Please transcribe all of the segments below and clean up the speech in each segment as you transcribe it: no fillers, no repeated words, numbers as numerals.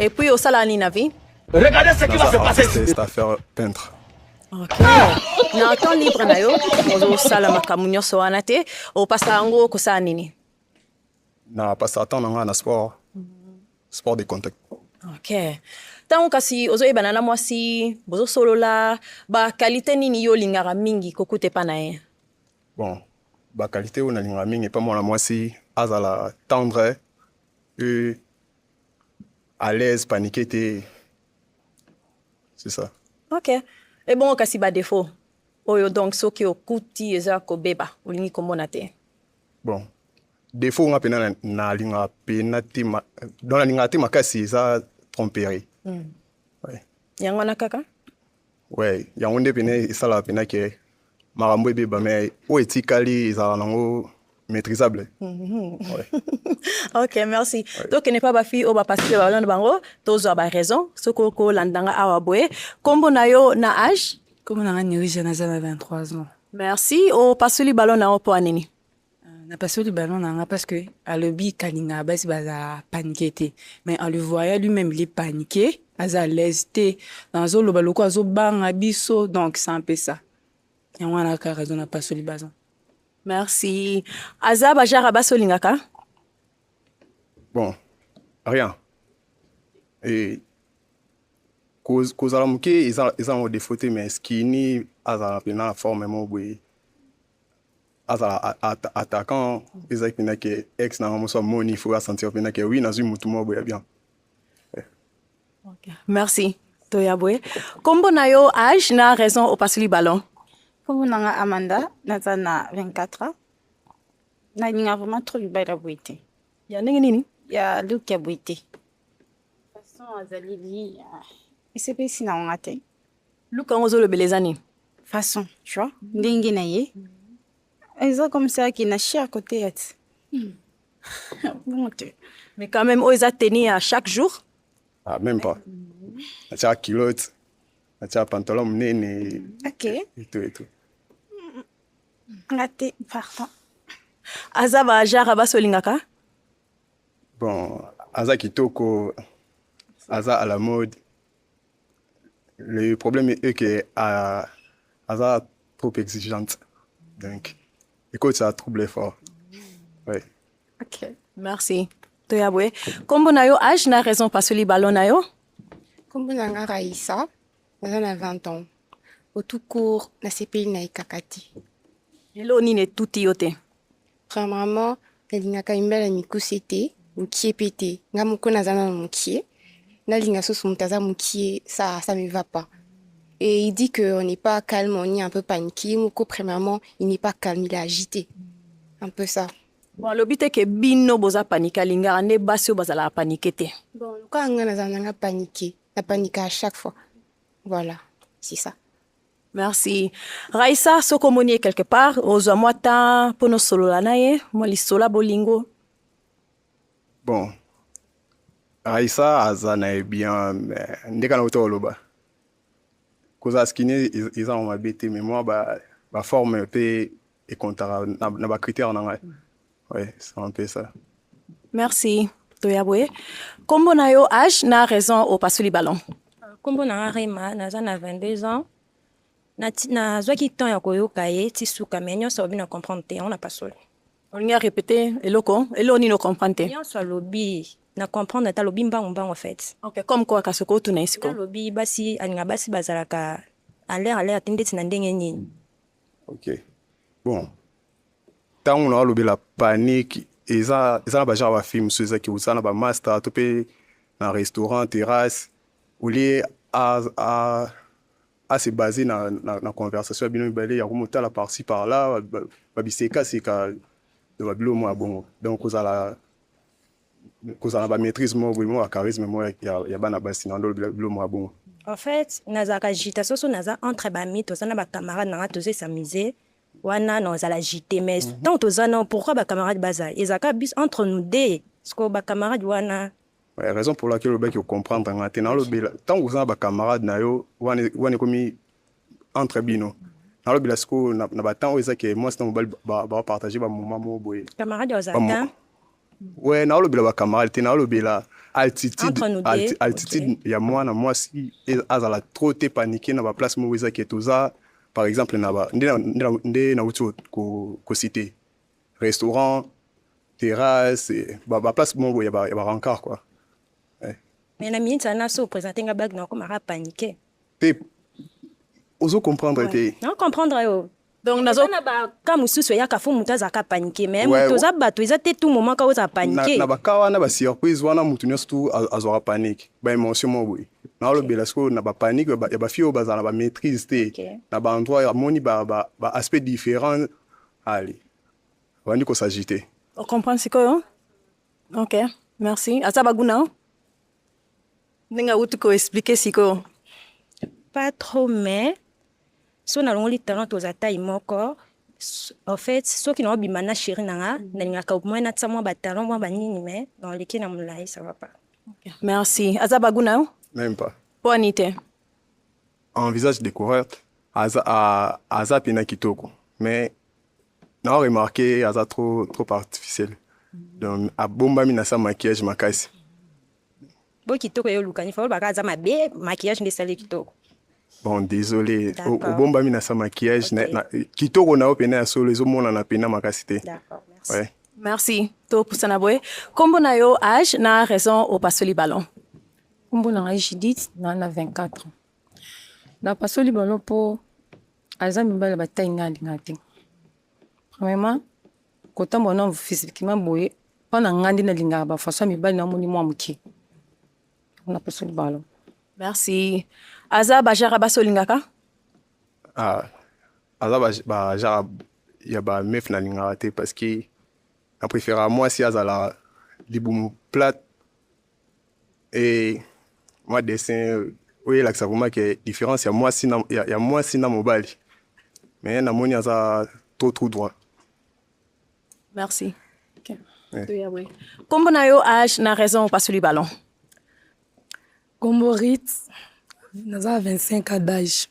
Et puis, au salani navi. Regardez ce qui va se passer. C'est affaire peintre. Ok. Na temps libre na yo, au sala makamu nyonso wana te, o pasa yango kosala nini? Na pasa temps nanga na sport. Sport de contact. Ok. Tango kasi ozoyebana na mwasi, bozo solola, ba qualité nini yo lingaka mingi kokute pa na ye? Bon, ba qualité ou na linga mingi pas moi la mwasi azala tendre et à l'aise, paniqué te. C'est ça. Ok. Et bon kasi ba défaut. Oyo donc soki okuti eza kobeba, olingi komona te. Bon. Défaut nga pena na linga pena te dans la linga te makasi za tromperie. Ouais. Yango na kaka? Ouais, yango nde pena isala pena ke marambo ebeba mais o etikali ezala nango maîtrisable. Ouais. Ok, merci. Ouais. Donc, il n'est pas ma fille ou ma passer ballon de bango, tous ont raison. Ce qu'on l'andanga à waboé. Combo na yo na âge? Comme on a un j'ai 23 ans. Merci. O passe le ballon na opo anini? Na passe le ballon na parce que à l'obi kalinga bas baza paniqué. Mais en le voyant lui-même il est paniqué, aza l'aise dans zo lo baloko azo banga biso donc c'est un peu ça. Et on a la raison na passe le ballon. Merci. Aza bajara basolingaka? Bon, rien. Et cause la mouké, ils ont des photos, mais skinny, à la forme, moi, oui. À attaquant, ils ont dit que ex n'a pas moni, il faut sentir que oui, dans une moutou, moi, bien. Merci. Toyaboué. Combo na yo âge na raison au passer le ballon? Comme on a Amanda, Natana 24 ans. Na ninga vraiment trop belle boîte. Ya nini? Ya Luke boîte. Façon azali et c'est pas si na on atteint. Luke on zo le belezani. Façon, tu vois, ndenge na ye. Ils ont comme ça qui n'a cher à côté et. Mais quand même ils a tenu à chaque jour. Ah même pas. Acha kilote. Acha pantalon nene. OK. Et tout. Ngate pardon. Aza ba jara basolingaka? Bon, Aza kitoko, Aza à la mode. Le problème est que Aza trop exigeante. Donc, écoute, ça trouble fort. Ouais. OK. Merci. Toyaboué. Combo na yo âge na raison parce li ballon na yo? Combo nanga Raïssa, na 20 ans. Au tout court, na CPI na ikakati. Hello nini tuti yote. Premièrement, nalingaka imbela mikusete. Mukie pété, nga moko nazana na mukie, na linga so mutaza mukie, ça me va pas. Et il dit que on n'est pas calme, on est un peu paniqué. Moko premièrement, il n'est pas calme, il est agité. Un peu ça. Bon, le but est que bino boza panika linga ane basio bazala paniquer te. Bon, quand nga nazana paniqué, na panique à chaque fois. Voilà, c'est ça. Merci. Raissa soko moni quelque part, ozo mwata pono solo la naye, mo li sola bolingo. Bon, Raissa azana bien, mais ndeka na auto loba. Koza skine ils ont m'habité mais moi ba forme pe et comptara na ba critère na ngai. Ouais, c'est un peu ça. Merci. Toyaboué. Combo na yo âge na raison au pasuli ballon. Combo na Rema na 22 ans. Na zwa ki temps ya koyoka ye ti suka mais nyonso obina comprendre te on n'a pas sol. On y a répété eloko ni no comprendre. Nyonso lobi na comprendre ta lobi mbango en fait. OK, comme quoi kasoko tu na isiko. Lobi basi alinga basi bazalaka à l'air atende tina ndenge nini. OK. Bon. Tant on a lobi la panique eza ba genre film sur ça qui usana ba master to pe na restaurant terrasse ou lié à se baser dans la conversation bino balé ya remonter la par-ci par-là ba biseka c'est ka de ba bilo mo bon donc cause la ba maîtrise mo mo charisme mo ya bana basi na ndo bilo mo bon. En fait nazaka agitation so naza entre ba mito sana ba camarades na tozo s'amuser wana no za la agiter mais tant tozana pourquoi ba camarades baza ezaka bis entre nous deux parce que ba camarades wana. Ouais, raison pour laquelle le bec comprendre maintenant le tant vous avez camarades na yo wane comme entre bino na le bilasco na ba temps que moi c'est on va partager ba moment mo boy camarades aux attend Ouais, naolobela bacamarade te naolobela altitude Entre nous deux, altitude ya mwana mwasi azala trop te paniqué na baplace moko ezaki toza par exemple nde nauti kocité restaurant terrasse baplace moko ya barancard quoi. Mais na minute sana so présenter nga bag na ko mara paniquer. Te ozo comprendre te. Non comprendre yo. Donc nazo Na ba ka mususu ya ka fu mutu azaka paniquer mais Ouais, mutu za bato eza te tout moment ka oza paniquer. Na baka wana ba surprise wana mutu nyonso tu azwaka panique ba émotion moko boye naolobela siko na bapanique ya bafille oyo bazala na bamaîtrise te na baendroit amoni baaspect différent ali bandi kosagite. on comprend sikoyo. Ok, merci. Aza baguna ndenge auti koexplike sikoyo. Pas trop mais so na longoli talent toza taille moko. En fait, ceux qui n'ont pas bimana chéri nanga, n'alingaka au moins na tsamwa ba talent mwa banini mais dans les na mulai ça va pas. Merci. Aza baguna Même pas. po anite. En visage découverte aza pena kitoko mais na remarqué aza trop artificiel donc abombami na sa maquillage makasi. Bo kitoko yo lukani fa ba kaza mabe maquillage nde sale kitoko. Bon, désolé. D'accord. Obombami na sa maquillage kitoko na opena ya solo ezomona na pena makasi te. D'accord, merci. Ouais. Merci. To pusana boy. Kombo na yo âge na raison au pasoli ballon. Kombo na Judith na 24 ans. Na pasoli ballon po aza mibala bataille nga te. Premièrement, kota mona physiquement boye, pana ngandi na linga ba façon mibala na moni mwa muki. Na pasoli ballon. Merci. Aza bajara basolingaka? Aza bajara ya ba mef na linga te parce que na préfère moi si azala libumu plate et moi dessin oui là que ça vraiment que différence ya moi si na mobile mais na moni aza trop droit. Merci. Okay. Ouais. Kombo na yo âge na raison au pasoli ballon. Kombo Ritz, naza 25 ans d'âge.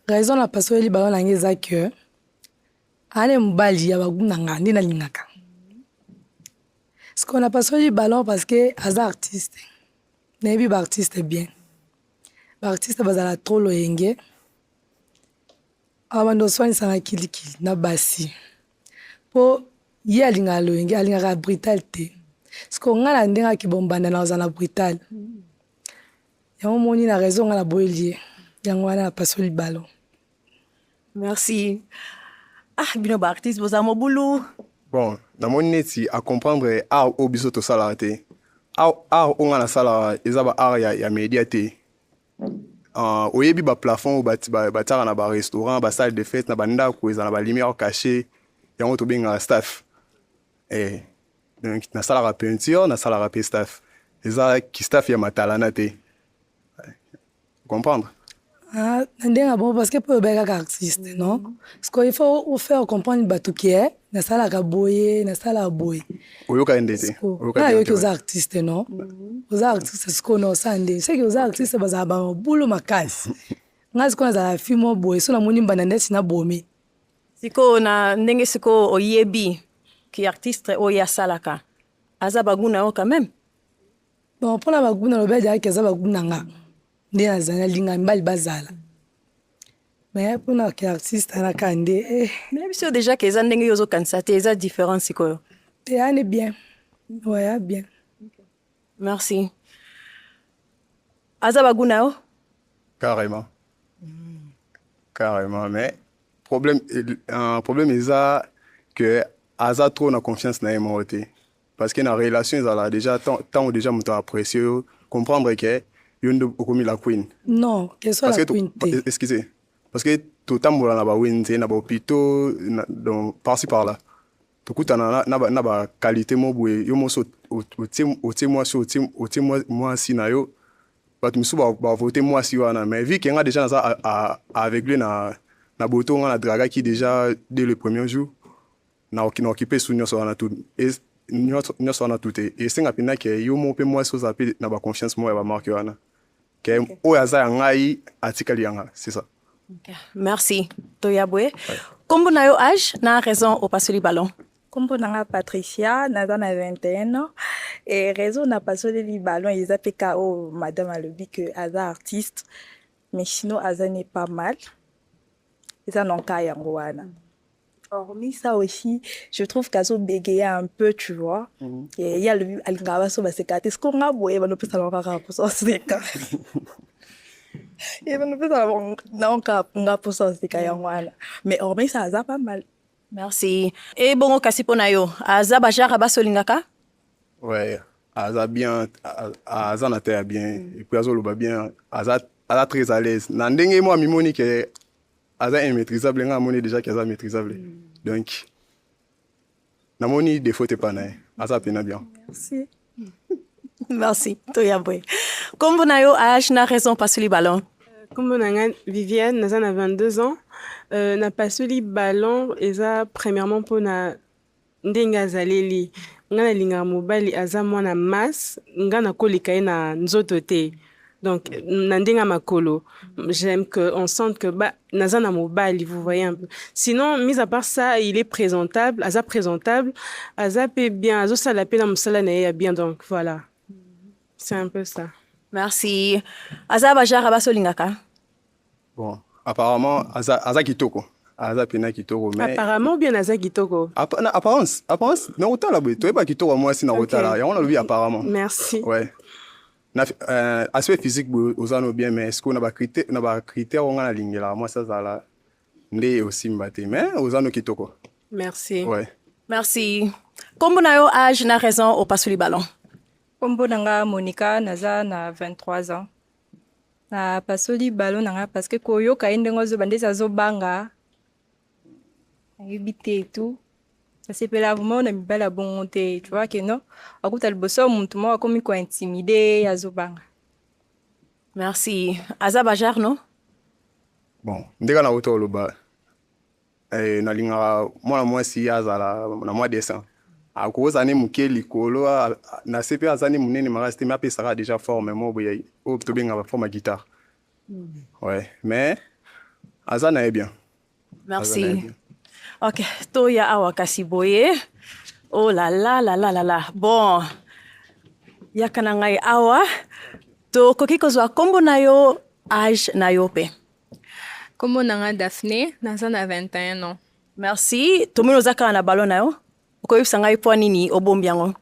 Raison na pasoli ballon na ngeza que ane mbali ya baguna ngandi na lingaka. Ce qu'on a pasoli ballon parce que aza artiste. Nebi ba artiste bien. Ba artiste bazala trop loyenge. Abando swani sana kilikili na basi. Po ye alinga loyenge alinga brutal te. Ce qu'on a la ndenga ki bombanda na ozana brutal. Yango moni na raison nga na boelie. Yango wana na pasoli ballon. Merci. Bino ba artiste boza mobulu. Bon, na moni neti à comprendre art au biso to sala te. Art on na sala ezaba art ya media te. Oyebi ba plafond ba tara na ba restaurant, ba salle de fête na banda ko ezana ba lumière cachée. Yango to benga staff. Donc na sala peinture, na sala staff. Eza ki staff ya matalana te. Comprendre? Ndenga bon parce que pour être artiste, non? Parce qu'il faut faire comprendre batou qui est, na sala ka boye, na sala boye. Oyoka ndete. Oyoka yo aux artistes, non? Aux artistes ce qu'on a sandé, c'est que aux artistes baza ba boulot makasi. Ngazi ko na la film boye, so na moni banane sina bomé. Siko na ndenge siko oyebi ki artiste oya salaka. Aza baguna yo quand même. Bon, pour la baguna lo beja ki aza baguna nga. Nde azana linga mbali bazala. Mais pour na artiste na kande mais bien déjà que eza ndenge yozo kanisa te eza différent siko. Et elle est bien. Ouais, bien. Merci. Aza baguna yo? Carrément. Carrément, mais problème est que aza trop na confiance na emote parce que na relation ezala déjà tant déjà muto apprécié comprendre que yondo okomi la queen. Non, que soit la queen. Excusez. Parce que tout temps na ba winte na ba hôpitaux donc par-ci par-là. Tout na ba qualité mo boye yo mo so au moi si na yo ba tu musu ba voter moi si wana mais vu que nga déjà na avec lui na boto nga na draga qui déjà dès le premier jour na occupé sous nyoso wana tout et nyoso wana tout et singa pina ke yo mo pe moi so zapi na ba confiance mo ya ba marque wana ke o yaza ngai atikali yanga c'est ça. Merci. Toyabwe. Kombo na yo âge na raison au pasoli ballon. Kombo nanga Patricia, naza na 21 ans. Et raison na pasoleli ballon, ils appellent KO, madame alobi que Aza artiste. Mais sinon, Aza n'est pas mal. Ils en ont qu'à yangoana. Hormis ça aussi, je trouve qu'Azo bégayait un peu, tu vois. Et il y a le Alingaba sur ma sécate. Est-ce qu'on a boué, mais on peut savoir pour ça, c'est quand. Et on peut savoir, non, on a pour ça, c'est quand yangoana. Mais hormis ça, Aza pas mal. Merci. Et bon, kasi pona yo. Aza bajar abaso lingaka? Ouais, Aza bien, Aza na terre bien, et puis Aza loba bien, Aza très à l'aise. Nandenge moi mimoni que Aza est maîtrisable, nga moni déjà que Aza maîtrisable. Donc, namoni défaut te pas nae. Aza pena bien. Merci. Merci. Toya boy. Kombo na yo âge na raison pasuli ballon. Kombo nanga Viviane, naza na 22 ans. Na pasoli ballon eza premièrement mpona ndenge azaleli nga na linga mobali aza mwana masse nga na koleka ye na nzoto te donc na ndenge makolo j'aime que on sente que naza na mobali vous voyez un peu sinon mis à part ça il est présentable aza pe bien azosala pe na mosala na ye ya bien donc voilà c'est un peu ça. Merci. Aza bajar abaso lingaka? Bon, apparemment Aza kitoko. Aza pena kitoko mais apparemment bien Aza kitoko. Apparence na otala boy toi ba kitoko moi si na otala ya on a apparemment. Merci. Ouais. Aspect physique ozano bien mais est-ce qu'on a ba critère on a lingela moi ça la ndé aussi mbate mais ozano kitoko. Merci. Ouais. Merci. Kombo na yo âge na raison au pasuli ballon? Kombo nanga Monica, naza na 23 ans. Na pasoli ballon nanga parce que koyo kaindengo zo bande sa zo banga. Ayibite et tout. Ça c'est pas vraiment na mibala bonté, tu vois que non. Akuta liboso muntu mo akomi ko intimider ya zo banga. Merci. Aza bajar no? Bon, ndeka na auto loba. Na linga mwana mwasi azala na mwa dessin. Akoza ne mukeli kolo na CP azani munene marasti mais après ça a déjà formé mo boya o to benga forme guitare. Ouais, mais azana est bien. Merci. OK, toya awa kasi boye. Oh là là là là là là. Bon. Yakana ngai awa to koki kozwa kombo na yo âge na yo pe. Kombo nanga Daphné, naza na 21 ans. Merci. Tomino zaka na ballon na yo. Koyebisa ngai po nini obombi yango?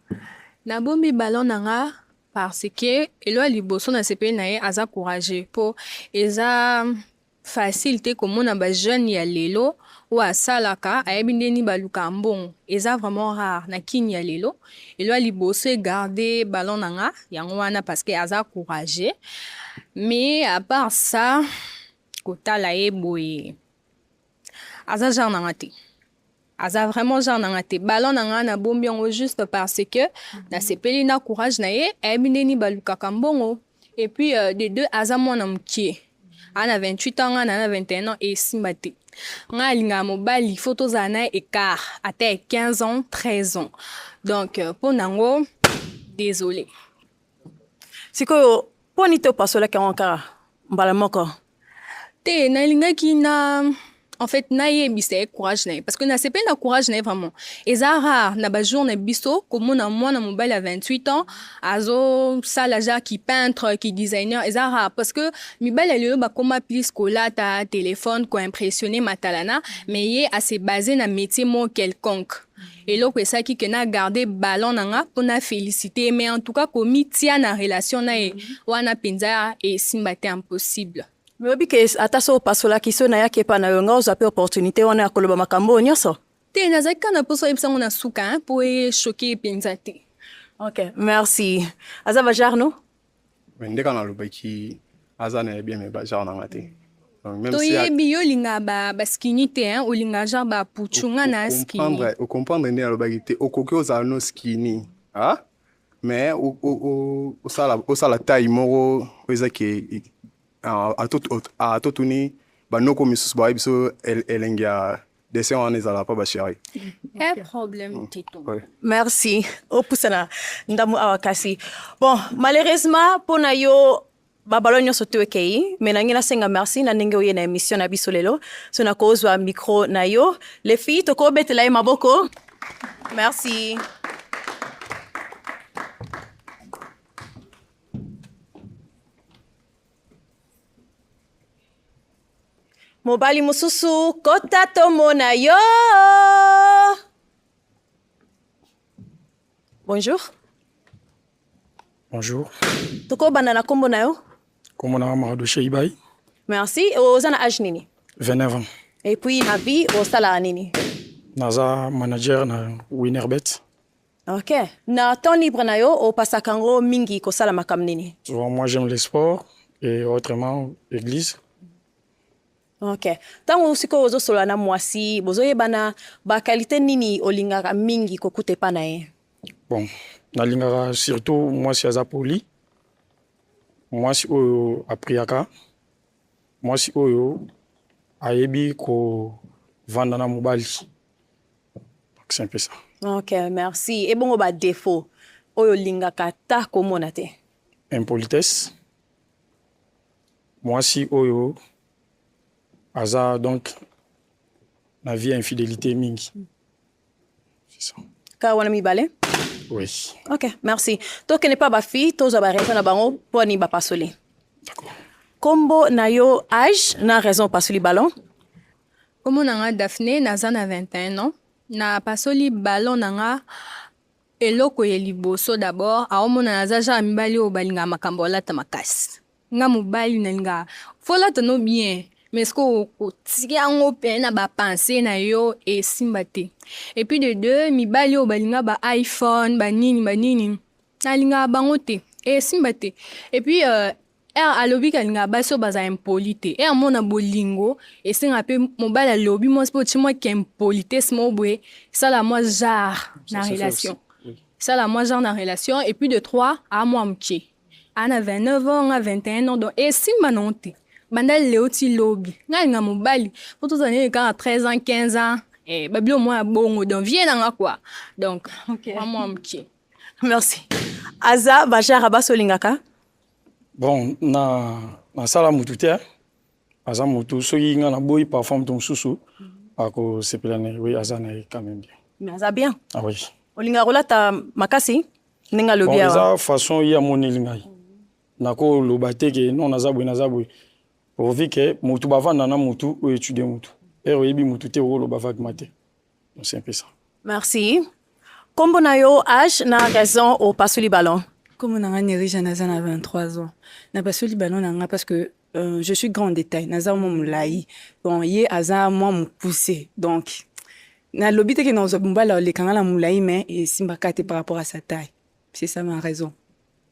Nabombi ballon nanga parce que elo liboso na CP na ye aza courageux po eza facile te komona ba jeune ya lelo ou asalaka ayebi ndeni baluka mbongo eza vraiment rare na kini ya lelo elo liboso garder ballon nanga yango wana parce que aza courageux mais à part ça kotala ye boye aza genre nanga te. Aza vraiment genre nanga te ballon nanga na bombi yango juste parce que na sepeli na courage na ye ayebindeni baluka kambongo et puis de deux aza mwana mkie ana 28 ans ana 21 ans et simbate nga linga mobali photo za na écart ata 15 ans 13 ans donc pour nango désolé sikoyo poni te pasola ka onka mbala moko te na linga kina. En fait, naie bise courage naie parce que na sepe na courage naie vraiment. Eza rare na ba jour na biso comme na moi na mobile à 28 ans, azo salaja qui peintre, qui designer, eza rare parce que mibale le ba koma plus kolata téléphone ko impressionner matalana, mais yé assez basé na métier mo quelconque. Et là que ça qui que na garder ballon nanga pour na féliciter mais en tout cas komi tia na relation naie wana penza et simbate impossible. Mais obi ke ataso pasola kiso na yake pa na yo nga ozape opportunité wana ya koloba makambo nyonso. Te nazaki na poso ebsango na suka po e choquer penza te. OK, merci. Aza bajar no? Ndeka na lobaki aza na bien mais bajar na ngate. Donc même si to yebi yo linga ba skinny te hein, o linga genre ba puchunga na skinny. Comprendre ndena lobaki te okoki ozala no skinny. Ah? Mais o sala taille moko ezaki à totuni banoko misus ba biso elengia dessin on ezala pa ba chéri. Pas problème tito. Merci. O pusana ndamu awakasi. Bon, malheureusement pona yo babalo nyonso te okei mais nangina senga merci na ndenge oye na émission na biso lelo so na kozwa micro na yo les filles to ko betela maboko. Merci. Mobali mususu kota tomona yo. Bonjour. Bonjour. Toko banana kombo na yo? Kombo na Mamadou Cheibaï. Merci. Ozana âge nini? 29 ans. Et puis na vie osala nini? Naza manager na Winnerbet. Ok. Na temps libre na yo opasakango mingi kosala makam nini? Souvent, moi j'aime les sports et autrement l'église. Ok. Tango usiko ozosola na mwasi bozoyebana ba qualité nini olingaka mingi kokute pa na ye? Bon, nalingaka surtout mwasi aza poli. Mwasi oyo apriaka. Mwasi oyo ayebi ko vanda na mobali. C'est un peu ça. Ok, merci. Et bon, ba défaut. Oyo lingaka ta komona te. Impolitesse. Mwasi oyo aza donc la vie infidélité mingi. C'est ça. Ka wana mibale? Oui. Ok, merci. To kene pas ba fille, to za ba raison na bango poni ba pasoli. D'accord. Kombo na yo âge na raison pasoli ballon? Kombo nanga Daphné naza na 21 ans. Na pasoli ballon nanga eloko ye liboso d'abord aomona naza ja mibali o balinga makambo olata makasi. Nga mobali nalinga folata no bien. Mais ce qu'on tire en peine à ba penser na yo et simbate. Et puis de deux, mi bali o balinga ba iPhone, ba nini. Nalinga bangote et simbate. Et puis alobi kalinga ba so baza impolite. Et amona bolingo et c'est un peu mobile alobi moi sport moi qui impolitesse mo bwe. Ça la moi genre na relation. Ça la moi genre na relation et puis de trois à moi mki. Ana 29 ans, à 21 ans donc et simbanonte. Bandal leoti lobby. Nga mobali. Pour tous années quand 13 ans, 15 ans. Et babi au moins bon donc viens dans quoi. Donc moi mki. Merci. Aza bajara basolingaka? Bon, na sala mutute. Aza mutu soki nga na boy parfum ton susu. Ako sepelane oui aza na quand même bien. Mais aza bien. Ah oui. Olinga rolata makasi ninga lobi awa. Bon, awa. eza façon ya moneli ngai. Nako lobate ke non nazabwe. Pourvu que mutu bavanda na mutu ou étudier mutu. Et oyebi mutu te rolo bavag mate. Donc c'est un peu ça. Merci. Kombo na yo âge na raison au pasoli ballon? Comme on a Nerija Naza à 23 ans. Na pasoli ballon nanga parce que je suis grand détail. Naza mo moulaï. Bon, yé aza moi me pousser. Donc na lobite que dans Zobumbala le kangala moulaï mais et simbakate par rapport à sa taille. C'est ça ma raison.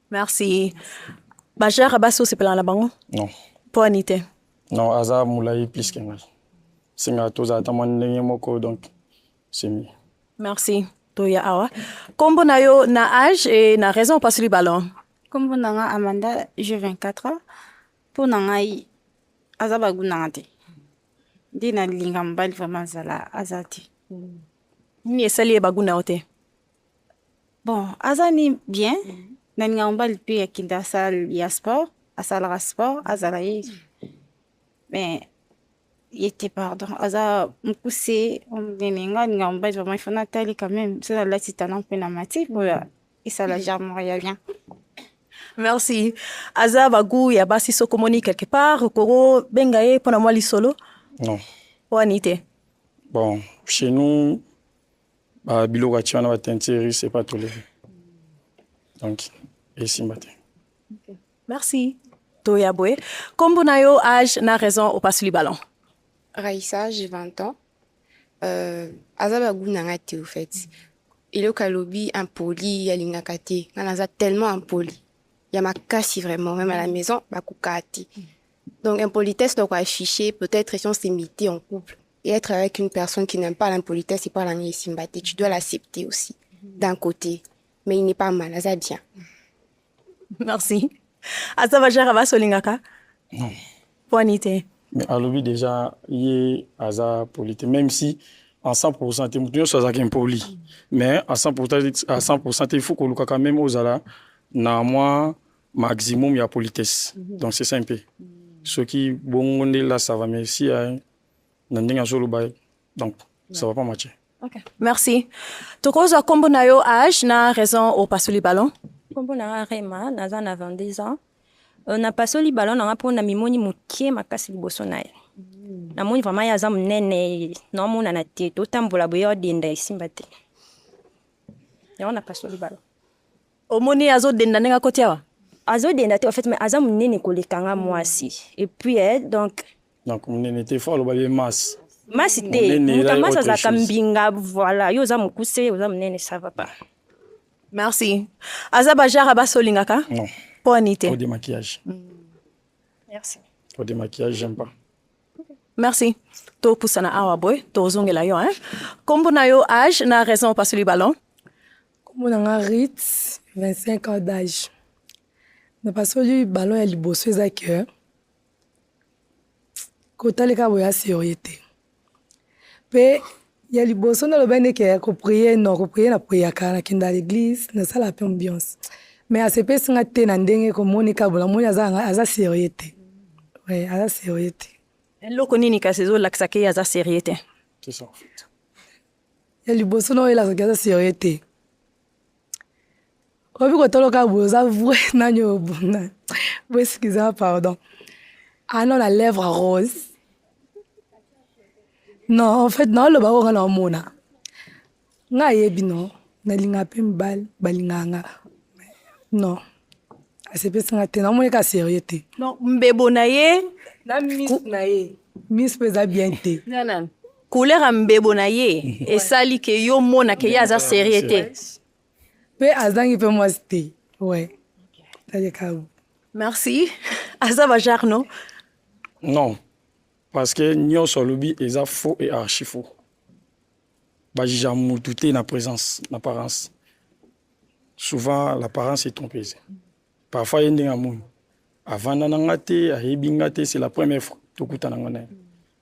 Merci. Bajara baso c'est plan la bango? Non. Pour Anité. Non, aza moulaï plus que moi. C'est nga toza tamane moko donc c'est mieux. Merci. Toya awa. Kombo na yo na âge et na raison pas sur le ballon. Kombo nanga Amanda, j'ai 24 ans. Pour nanga aza bagu nanga te. Di na linga mbali vraiment zala azati. Ni esali bagu na ote. Bon, aza ni bien. Na linga mbali pe ya kinda sal ya sport. Asala sport, azala yi. Mais il était pardon. Aza mkuse omdenenga ngamba vraiment il faut natali quand même. C'est la titan peu na mati pour et ça la jamais rien. Merci. Aza bagu ya basi so komoni quelque part koro bengaye pona moi solo? Non. Wanité. Bon, chez nous ba biloko atiana ba tentiri c'est pas toléré. Donc et simbate. Okay. Merci. Toya Boé. Kombo na yo âge na raison au pasuli ballon? Raïssa, j'ai 20 ans. Azabagu nangate au fait. Il est kalobi impoli, yalingakate. Nanaza tellement impoli. Il y a ma casse vraiment, même à la maison, bakukati. Donc impolitesse doit afficher peut-être si on s'est mité en couple. Et être avec une personne qui n'aime pas l'impolitesse et pas la simbate. Tu dois l'accepter aussi, d'un côté. Mais il n'est pas mal, ça bien. Merci. Asa bajara basolingaka? Non. Poinité. Mais à l'objet déjà, il y a Aza polité. Même si en 100%, il y a chose impoli. Mais à 100%, il faut que le quand même aux ala, na moi maximum il y a politesse. Donc c'est simple. Ceux qui bon là ça va mais si n'andinga solo bail. Donc ça va pas matcher. Ok, merci. Tokozwa kombo na yo âge na raison opasoli ballon. Kombo nanga Rema, naza na 22 ans. Napasoli ballon nanga mpo na mimoni mokie makasi liboso na ye. Namoni vraiment ye aza monene, naomonana te, totambola boye odenda esimba te. Yango napasoli ballon. Omoni azodenda ndenge akoti awa? Azodenda te, en fait, mais aza monene koleka nga mwasi. Et puis, donc monene te fo aloba ye masse. Masse te, muta masse azalaka mbinga, voilà. Yo oza mokuse, oza monene, ça va pas. Merci. Aza bajara basolingaka? Non. Po anite? Pour démaquillage. Merci. Pour démaquillage, j'aime pas. Merci. To pusana awa boy, to zongela yo, hein? Kombo na yo âge na raison opasoli ballon? Kombo nanga Ritz, 25 ans d'âge. Napasoli ballon ya liboso eza ke kotaleka boya sérieux te. Pe ya liboso naloba ndeke ya koprie non koprie na priaka na kenda l'église na sala pe ambiance. Mais asepesi nga te na ndenge komonika bola moni aza sérieux te. Ouais, aza sérieux te. Eloko nini kasi ezolakisa ke aza sérieux te? C'est ça en fait. Ya liboso no elakisaka aza sérieux te. Obi kotoloka boza vrai nanyo bona. Vous excusez pardon. Ah non, la lèvre rose. Non, en fait, non, le baro na mona. Nga yebi non, na linga pe mbal, balinganga. Non. Asepesi nga te, na mona ka sérieux te. Non, mbebo na ye, na miss na ye. Miss pesa bien te. Nanan. Couleur mbebo na ye, esali ke yo mona ke ya aza sérieux te. Pe azangi pe moi te. Ouais. Merci. Aza bajar non? Non. Parce que nous sur le lobby est faux et archi faux. Bah j'ai jamais douté na présence, l'apparence. Souvent l'apparence est trompeuse. Parfois il y a des gens avant nanangate, a hebingate, c'est la première fois tout kuta nangana.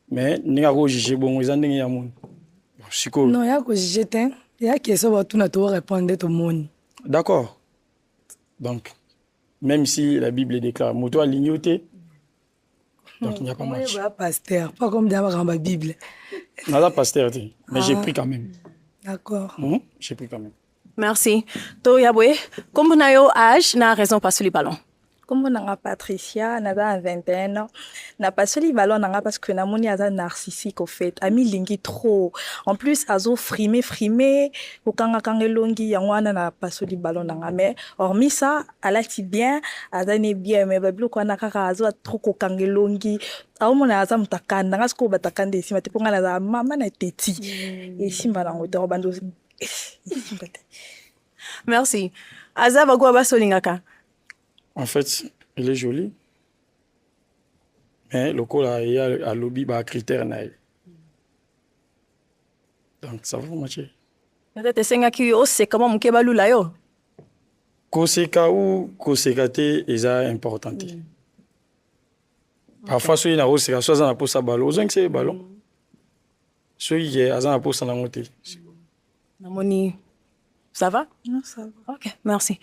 Mais ni a juger bon ils ont des gens. Non, il y a que juger te. Il y a qui ça va tout na to répondre tout le monde. D'accord. Donc même si la Bible déclare moto à l'ignoté. Donc il n'y a pas match. Moi, pasteur, pas comme dans la Bible. Non, là, pasteur, mais j'ai pris quand même. D'accord. J'ai pris quand même. Merci. To yabwe, kombo na yo âge na raison pasoli ballon. Kombo nanga Patricia, naza 21 ans. Na pasoli ballon nanga parce que namoni aza narcissique au fait. Ami lingi trop. En plus azo frimé, okanga kangelongi yangwana na pasoli ballon nanga. Mais hormis ça, alati bien, azane bien mais bablo kwa nakaka azo trop kokangelongi. Aomona aza mutakanda nga siko batakande ici mate ponga na mama na teti. Et simba na ngota bando. Merci. Aza bagwa basolingaka. En fait, il est joli. Mais le col il y a un lobby à critères. Donc ça va marcher. Peut-être senga ki yo c'est comment mukeba lula yo. Koseka ou kosekate est important. Parfois ceux na oseka soit na posa ballon, aux c'est ballon. Ceux qui azana posa na ngote. Namoni. Ça va? Non, ça va. OK, merci.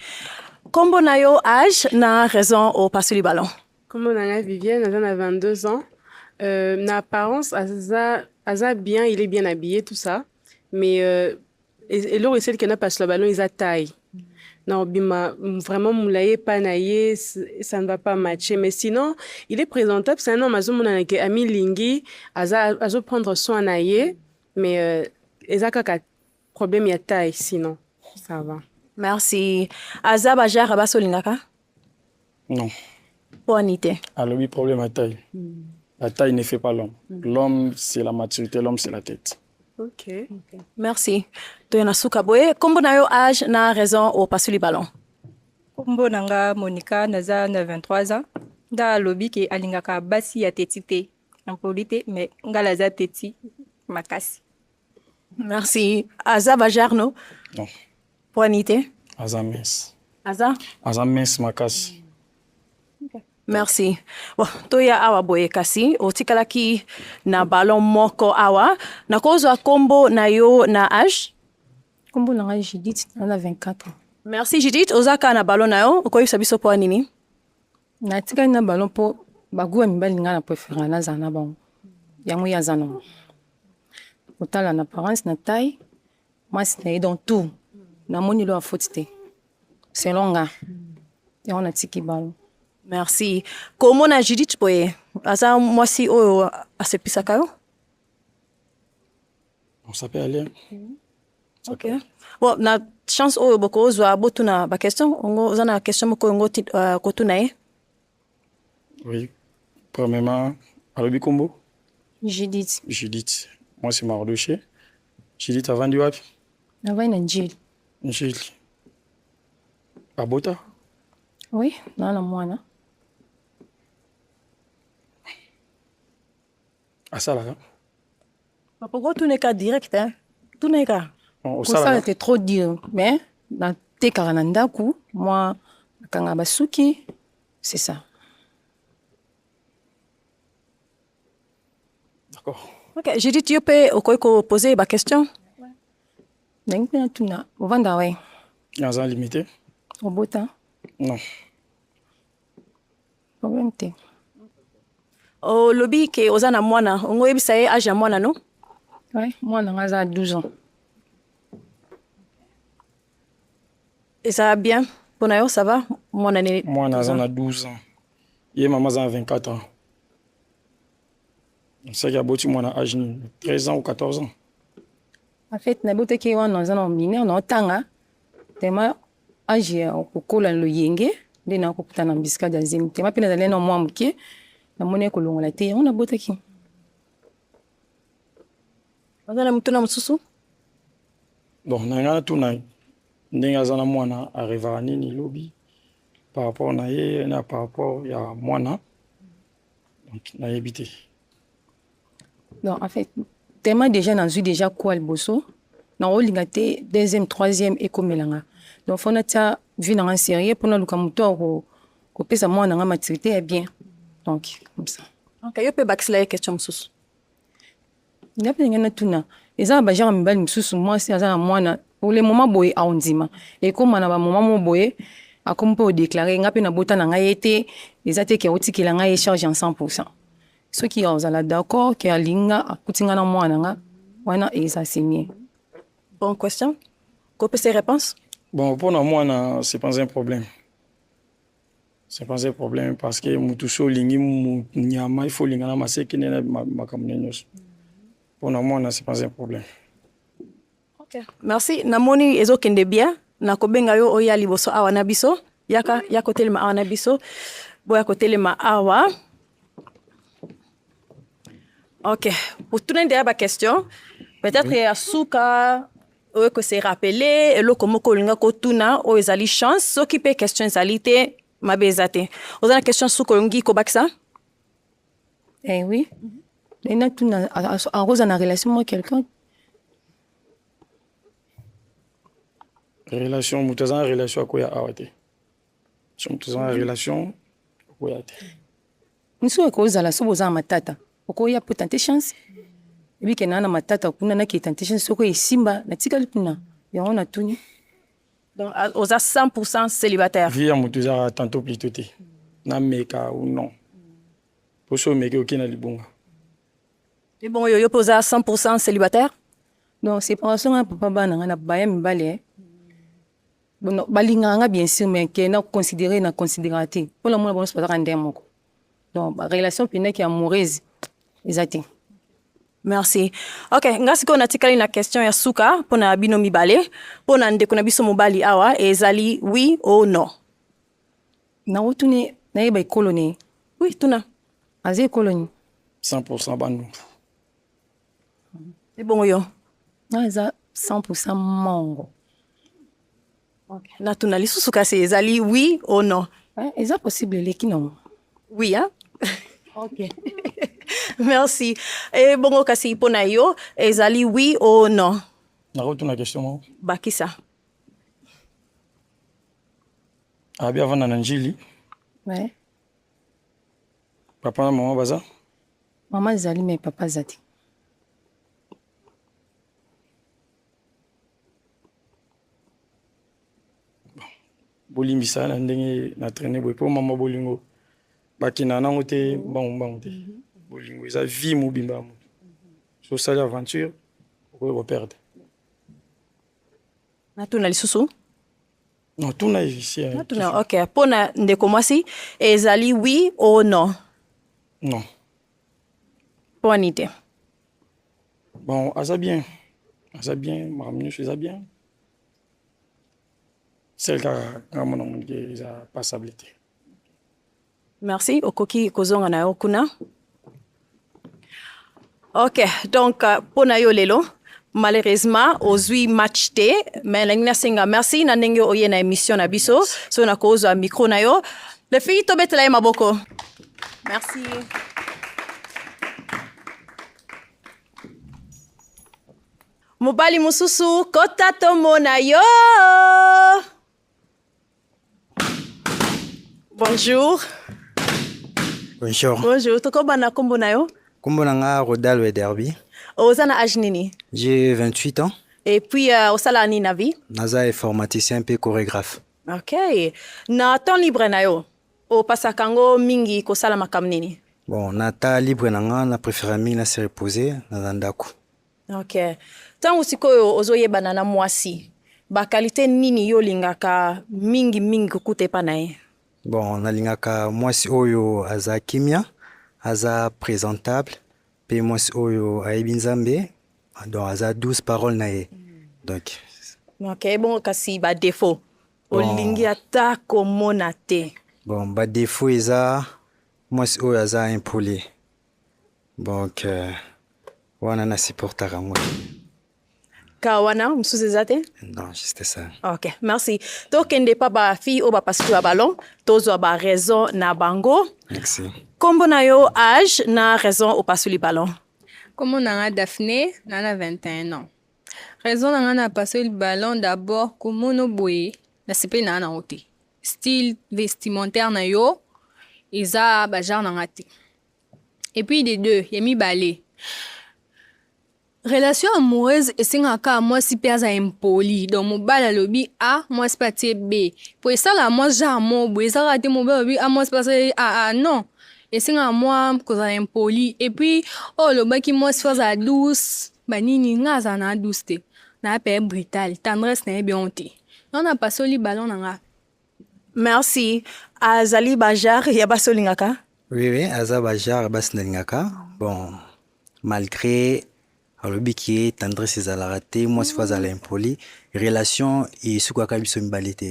Kombo na yo âge na raison au pasoli ballon. Kombo na Vivienne, elle a 22 ans. L'apparence, Aza bien, il est bien habillé, tout ça. Mais et l'autre, celle qui n'a pas le ballon, il a taille. Non, vraiment, moulaye, panaye, ça ne va pas matcher. Mais sinon, il est présentable. C'est un homme, Ami Lingi, Aza prendre soin naïe. Mais il a un problème, il y a taille, sinon. Ça va. Merci. Aza bajar basolingaka? Non. Poanité. Alors oui, problème à taille. La taille ne fait pas l'homme. L'homme, c'est la maturité, l'homme, c'est la tête. Ok. Merci. Toyana suka boye. Kombo na yo âge na raison au pasuli ballon. Kombo nanga Monica naza na 23 ans. Da lobi ki alingaka basi ya teti te. Impolite, mais ngala za teti makasi. Merci. Aza bajar no? Non. Poanité. Aza mince. Aza? Aza mince makasi. Merci. Bon, toya awa boye kasi, otikalaki na ballon moko awa, na kozwa kombo na yo na âge? Kombo na nga Judith, na 24 ans. Merci Judith, ozaka na ballon na yo, okoyebisa biso po nini? Na tikali na ballon po bagu ya mibali nga na préféré na za na bango. Yango ya za na. Otala na apparence na taille, mwasi na ye donc tout namoni lo afoti te selon nga yango natiki balo. Merci. Komona Judith boye aza mwasi oyo asepisaka yo? On s'appelle Alain. Ok. Bon, na chance oyo boko ozwa botuna ba question ongo oza na question moko ngo kotuna ye? Oui. Premièrement, alobi kombo? Judith. Judith. Moi c'est Mardoché. Judith avandi wapi? Avandi na Njili. Njili. Abota? Oui, na mwana. Asalaka? Pourquoi tu n'es qu'à direct, hein? Tu n'es qu'à. Ça était trop dur, mais dans tes karanandaku, moi, kangabasuki, c'est ça. D'accord. Ok, j'ai dit tu peux poser ma question. Donc, tu n'as au Vandawe. Dans un limité? Au Bota? Non. Problème te. Au lobby que ozana mwana, on va essayer âge à mwana non? Oui, moi j'ai 12 ans. Et ça va bien? Pour nous, ça va? Moi, on a 12 ans. Et maman a 24 ans. C'est qu'il y a moi âge 13 ans ou 14 ans. En fait, na bote ki wana nzana mineur na tanga. Tema âge au kola lo yenge, de na ko kutana mbisika da zim. Tema pina dalena mwa mke, na mone ko longola te. On a bote ki. Ozana mutuna mususu? Donc na tuna ndenge azana mwana arrivera nini lobi par rapport na ye na par rapport ya mwana donc na yebité. Donc en fait, tellement déjà dans déjà quoi le bosso. Na olingate deuxième, troisième et comme melanga. Donc faut na ta vie dans un sérieux pour na luka muto ko pesa mwana nga maturité est bien. Donc comme ça. OK, yo pe baxila question mususu. Ngapi ngana tuna. Eza ba genre mbali mususu moi si azana mwana pour le moment boy a ondima et comme na ba moment mo boy a comme pour déclarer ngapi na bota na ngai été les até qui oti ki la ngai charge en 100%. Ceux qui ont la d'accord qui a linga akutinga na mwana nga wana eza signé. Bonne question. Qu'on peut ses réponses? Bon pour moi c'est pas un problème. C'est pas un problème parce que mutuso lingi nyama il faut linga na maseki na makamnenyos. Pour moi c'est pas un problème. Okay. Merci. Namoni ezo kende bien. Nakobenga yo oya liboso awa na biso. Yako telema awa na biso. Boya ko telema awa. Ok. Pour tout le monde, il y a une question. Peut-être qu'il y a souka, ou que c'est rappelé, et l'autre comme kolinga kotuna, ou ils ont chance, ceux qui paient question salité, ma bezate. Vous avez une question souka longi kobaksa? Eh oui. Et là, tu en rose en relation avec quelqu'un. Relation, nous avons une relation avec quoi awate. Nous avons une relation avec quoi. Nous sommes cause à la soboza matata. Oko ya potente chance. Ebi kena na matata kuna na ki tante chance soko isimba na tika lipuna. Ya on a tuni. Donc aux 100% célibataire. Via mutuza tantôt plutôt te. Na meka ou non. Pour so meka okina libunga. Et bon yo pose à 100% célibataire. Donc c'est pas ça papa bana na baya mbale. Bon balinga nga bien sûr mais que na considérer na considératé. Pour le moment bon c'est pas ndemo. Donc relation pina qui amoureuse. Exactement. Merci. Ok, ngasi ko natikali na question ya suka pona bino mibale, pona ndeko na biso mobali awa ezali oui ou non. Na otune na yeba colonie. Oui, tuna. Azé colonie. 100% bandu. C'est bon yo. Na eza 100% mongo. Ok. Na tuna lisusu kasi ezali oui ou non. Eza possible leki non. Oui hein. Ok. Merci. Et bongo kasi pona yo ezali oui ou non. Na retourne la question. Bakisa. Abi avant na Njili. Ouais. Papa na maman baza? Maman zali mais papa zati. Bolimbisa na ndenge na traîner boy pour maman bolingo. Bakina nango te bango te. Bolingo eza vie mobimba mo. So sali aventure, on peut perdre. natuna lisusu Non, tout na ici. natuna ok mpona ndeko mwasi ezali oui ou non Non. mpo ani te Bon, aza bien. Aza bien, makamnyusu eza bien. Celle kaka nga mona monike eza passable te. merci okoki kozonga na yo kuna ok donc mpona yo lelo malheureusement ozwi match te mais nalingi nasenga merci na ndenge oye na émission na biso so nakozwa micro na yo le fille tobetela ye maboko merci mobali mosusu kota tomona yo bonjour Bonjour. bonjour tokobana kombo na yo Kombo na nga Rodal Wederby. oza na age nini J'ai 28 ans. et puis osala nini na vie Naza informaticien pe chorégraphe. ok na temps libre na yo opasaka yango mingi kosala makambo nini Bon, na ta libre na nga na préféré mingi na se reposer na ndako. ok ntango sikoyo ozoyebana na mwasi bakalite nini yo olingaka mingi kokuta epa na ye Bon, nalingaka mwasi oyo aza kimia, aza présentable, pe mwasi oyo ayebi nzambe, donc aza 12 paroles na ye. Donc ok bongo kasi badefo Bon. olingi ata komona te bon, ba défaut eza mwasi oyo aza impoli. Donc wana na supportaka yango. ka wana mosusu eza te Non, juste ça. ok merci tokende pa bafille oyo bapasuki ya balon tozwa baraison na bango Merci. kombo na yo age na raison opasuli balon Comme na Daphné, na 21 ans. Raison na na passer le ballon d'abord comme on boye, na sepe na na ote. Style vestimentaire na yo, isa bajar na ngati. Et puis des deux, yemi balé. Relation amoureuse esengaka moi si pe aza impoli donc mobala lobi a moi c'est pas tie b pour ça la moi genre mo boye ça raté mobala lobi a moi c'est pas non esenga moi koza impoli et puis oh lobaki moi c'est faza douce banini nga za na douce te na pe brutal tendresse na bien te on a pas soli ballon nga merci azali bajar ya basolingaka Oui, oui, aza bajar basi nalingaka. Bon, malgré alobi ki tendresse ezalaka te mwasi fo azala impoli relation esukwaka biso mibale te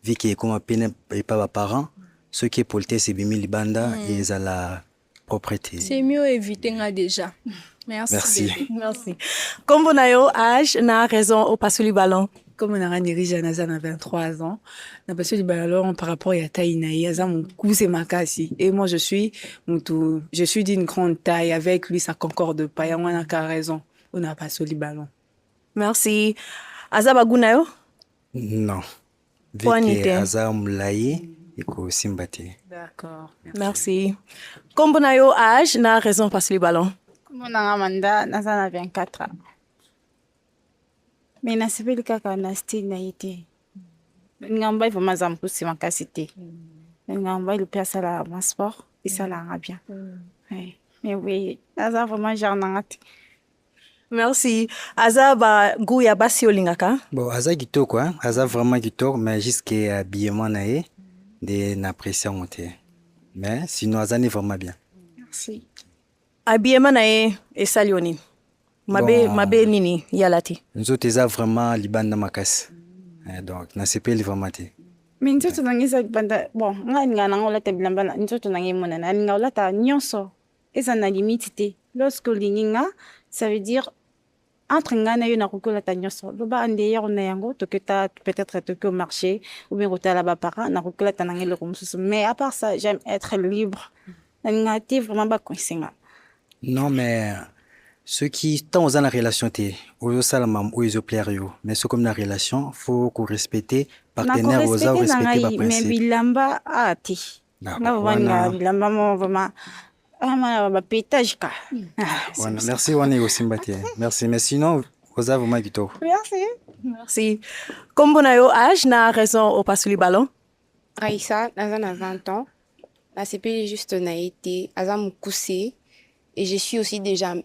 vi ke ekoma pene epa baparent soki epolitesse ebimi libanda ezala propre te. c'est mieux éviter nga déjà merci Merci. merci kombo na yo age na raison opasuli balon Comme on a dirigé Naza à 23 ans, on a passé du ballon par rapport à Taïnaï, à mon cousin Makasi. Et moi, je suis d'une grande taille. Avec lui, ça concorde pas. Et on a qu'à raison. On a passé du ballon. merci azabaguna yo Non. Vi Pwani ke te. aza molayi ekosimba te. D'accord. merci kombo na yo age na raison opasuli balon Kombo na nga Manda, naza na 24 ans. Mais nasepeli kaka na style na ye te. Nalinga mobali vraimen aza mokusi makasi te. Nalinga mobali mpe asala ma sport esalanga bien. Ouais. Mais oui, aza vraiment genre na nga te. merci aza bagu ya basi olingaka Bon, aza kitoko, hein? Aza vraiment kitoko, mais jusqu'à habillement na ye de n'apprécier yango te. Mais sinon aza ni vraiment bien. Merci. abiema na ye esali yo nini mabe, Bon. mabe nini yala te Nzoto eza vraiment libanda makasi. Donc nasepeli vraiment te. Mais nzoto na nga eza libanda bon nga alinga nanga olata bilamba na nzoto na nga emonana alinga olata nyonso eza na limite te. Lorsque olingi nga ça veut dire entre nga na yo nakoki olata nyonso loba andeyer na yango toketa peut-être toki au marché ou bien kotala baparent nakoki olata nanga eloko mosusu mais à part ça j'aime être libre nalinga te vraiment bakoinsinga. Non, mais ceux qui tant aux en relation te, aux salamam ou aux plaire yo, mais ceux comme la relation, faut qu'on respecte partenaire aux a respecter ba mais principe. bilamba ati. Nga vanga bilamba mo vraiment ama ba pétage ka. Voilà, merci wana yo simbate. Merci, mais sinon aux a vraiment kitoko. Merci. merci kombo na yo age na raison opasuli balon Raïssa, naza na 20 ans. La CP juste na été, aza mukuse. Et je suis aussi déjà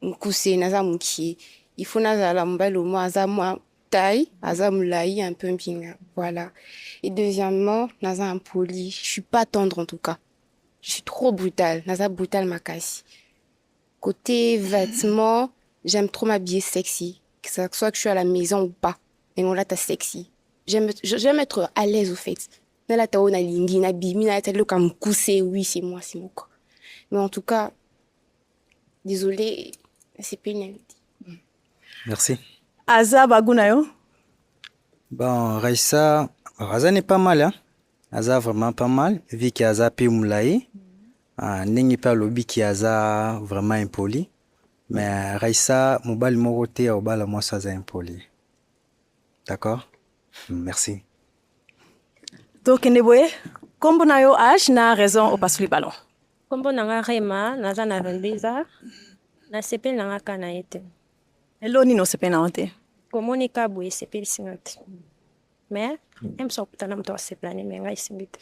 mukuse, naza muki. Il faut naza la mobile au moins aza moi taille, aza moulaï, un peu mbinga. Voilà. Et deuxièmement, naza impoli. Je suis pas tendre en tout cas. Je suis trop brutale. Naza brutale makasi. Côté vêtements, j'aime trop m'habiller sexy. Que ça soit que je suis à la maison ou pas. Mais bon, là, t'as sexy. J'aime être à l'aise au fait. Là, t'as na lingi, na bimi, na t'as le comme coussé. Oui, c'est moi, c'est mon corps. Mais en tout cas, désolé, c'est pas une. Merci. Aza bagunayo. Bon, Raissa, Raza n'est pas mal, hein. Aza vraiment pas mal, vu qu'il y a Aza Moulaye. N'est pas lobby qui Aza vraiment impoli. Mais Raissa, mon bal moroté, au bal, moi, ça, impoli. D'accord? Merci. Donc, Ndeboye, comme vous avez âge, na raison au passe le ballon. Comme on a Rema, naza na 22 ans, na CP na kana ete. Hello, Nino CP na onte. Komoni kabwe CP singate. Mais, même ça, peut-être que tu as plané, mais ngai simbite.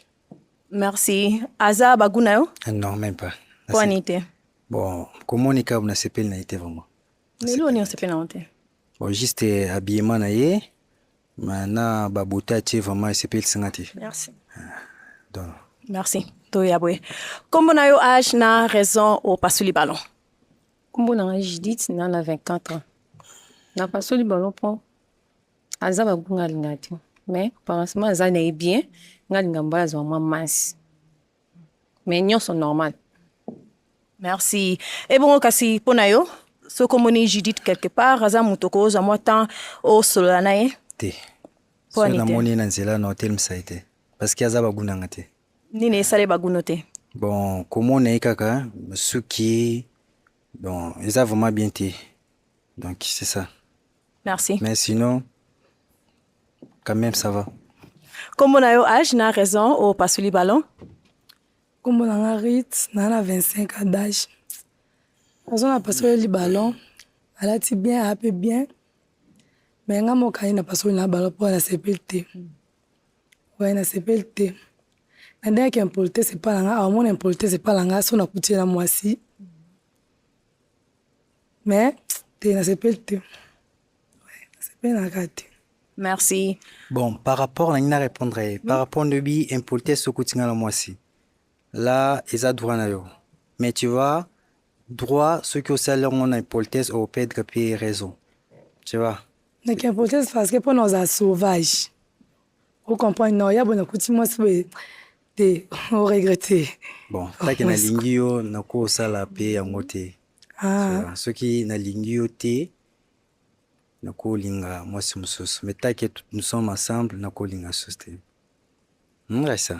Merci. Aza bagunayo? Non, même pas. Quoi n'était? Bon, comment on est capable de s'appeler n'a été vraiment? Mais là, on est CP na onte. Bon, juste habillement na ye. Maintenant, babouta tché vraiment s'appelle singati. Merci. Donc. Merci. Toyabwe. Comme on a eu âge, na raison au passe le ballon. Comme on a Judith, on a 24 ans. Na passe le ballon pour Aza bagunga lingati. Mais par exemple, Aza n'est bien, ngamba Aza vraiment mince. Mais nous sont normal. Merci. Et bon, kasi ponayo, ce communi Judith quelque part, Aza mutoko za motan au solanae. Te. So na moni na nzela na hotel msaite. Parce qu'il y a Aza bagunga ngate. Nine sale bagunote. Bon, comment on est kaka, ce qui bon, ils ont vraiment bien été. Donc c'est ça. Merci. Mais sinon, quand même ça va. Comme on a eu âge, na raison au passe le ballon. Comme on a rit, na 25 ans d'âge. On a passé le ballon. Elle a dit bien, elle a bien. Mais on a quand passé le ballon pour la CPLT. Ouais, la CPLT. Nandé qui importé c'est pas langa, à mon importé c'est pas langa, son a coûté la moitié. Mais t'es na CPLT. Ouais, c'est bien la carte. Merci. Bon, par rapport à la répondre, par rapport à bi importé ce coûté la moitié. Là, ils ont droit na yo. Mais tu vois, droit ceux qui au salaire on a importé au pède que payer raison. Tu vois. Mais qui importé c'est parce que pour nos sauvages. Vous comprenez non, il y a bon coûté moi c'est on regretté. Bon, ta que na lingio na ko sala pe ya ngote. Ah. Ceux qui na lingio te na ko linga moi c'est mususu. Mais ta que nous sommes ensemble na ko linga soste. Ouais ça.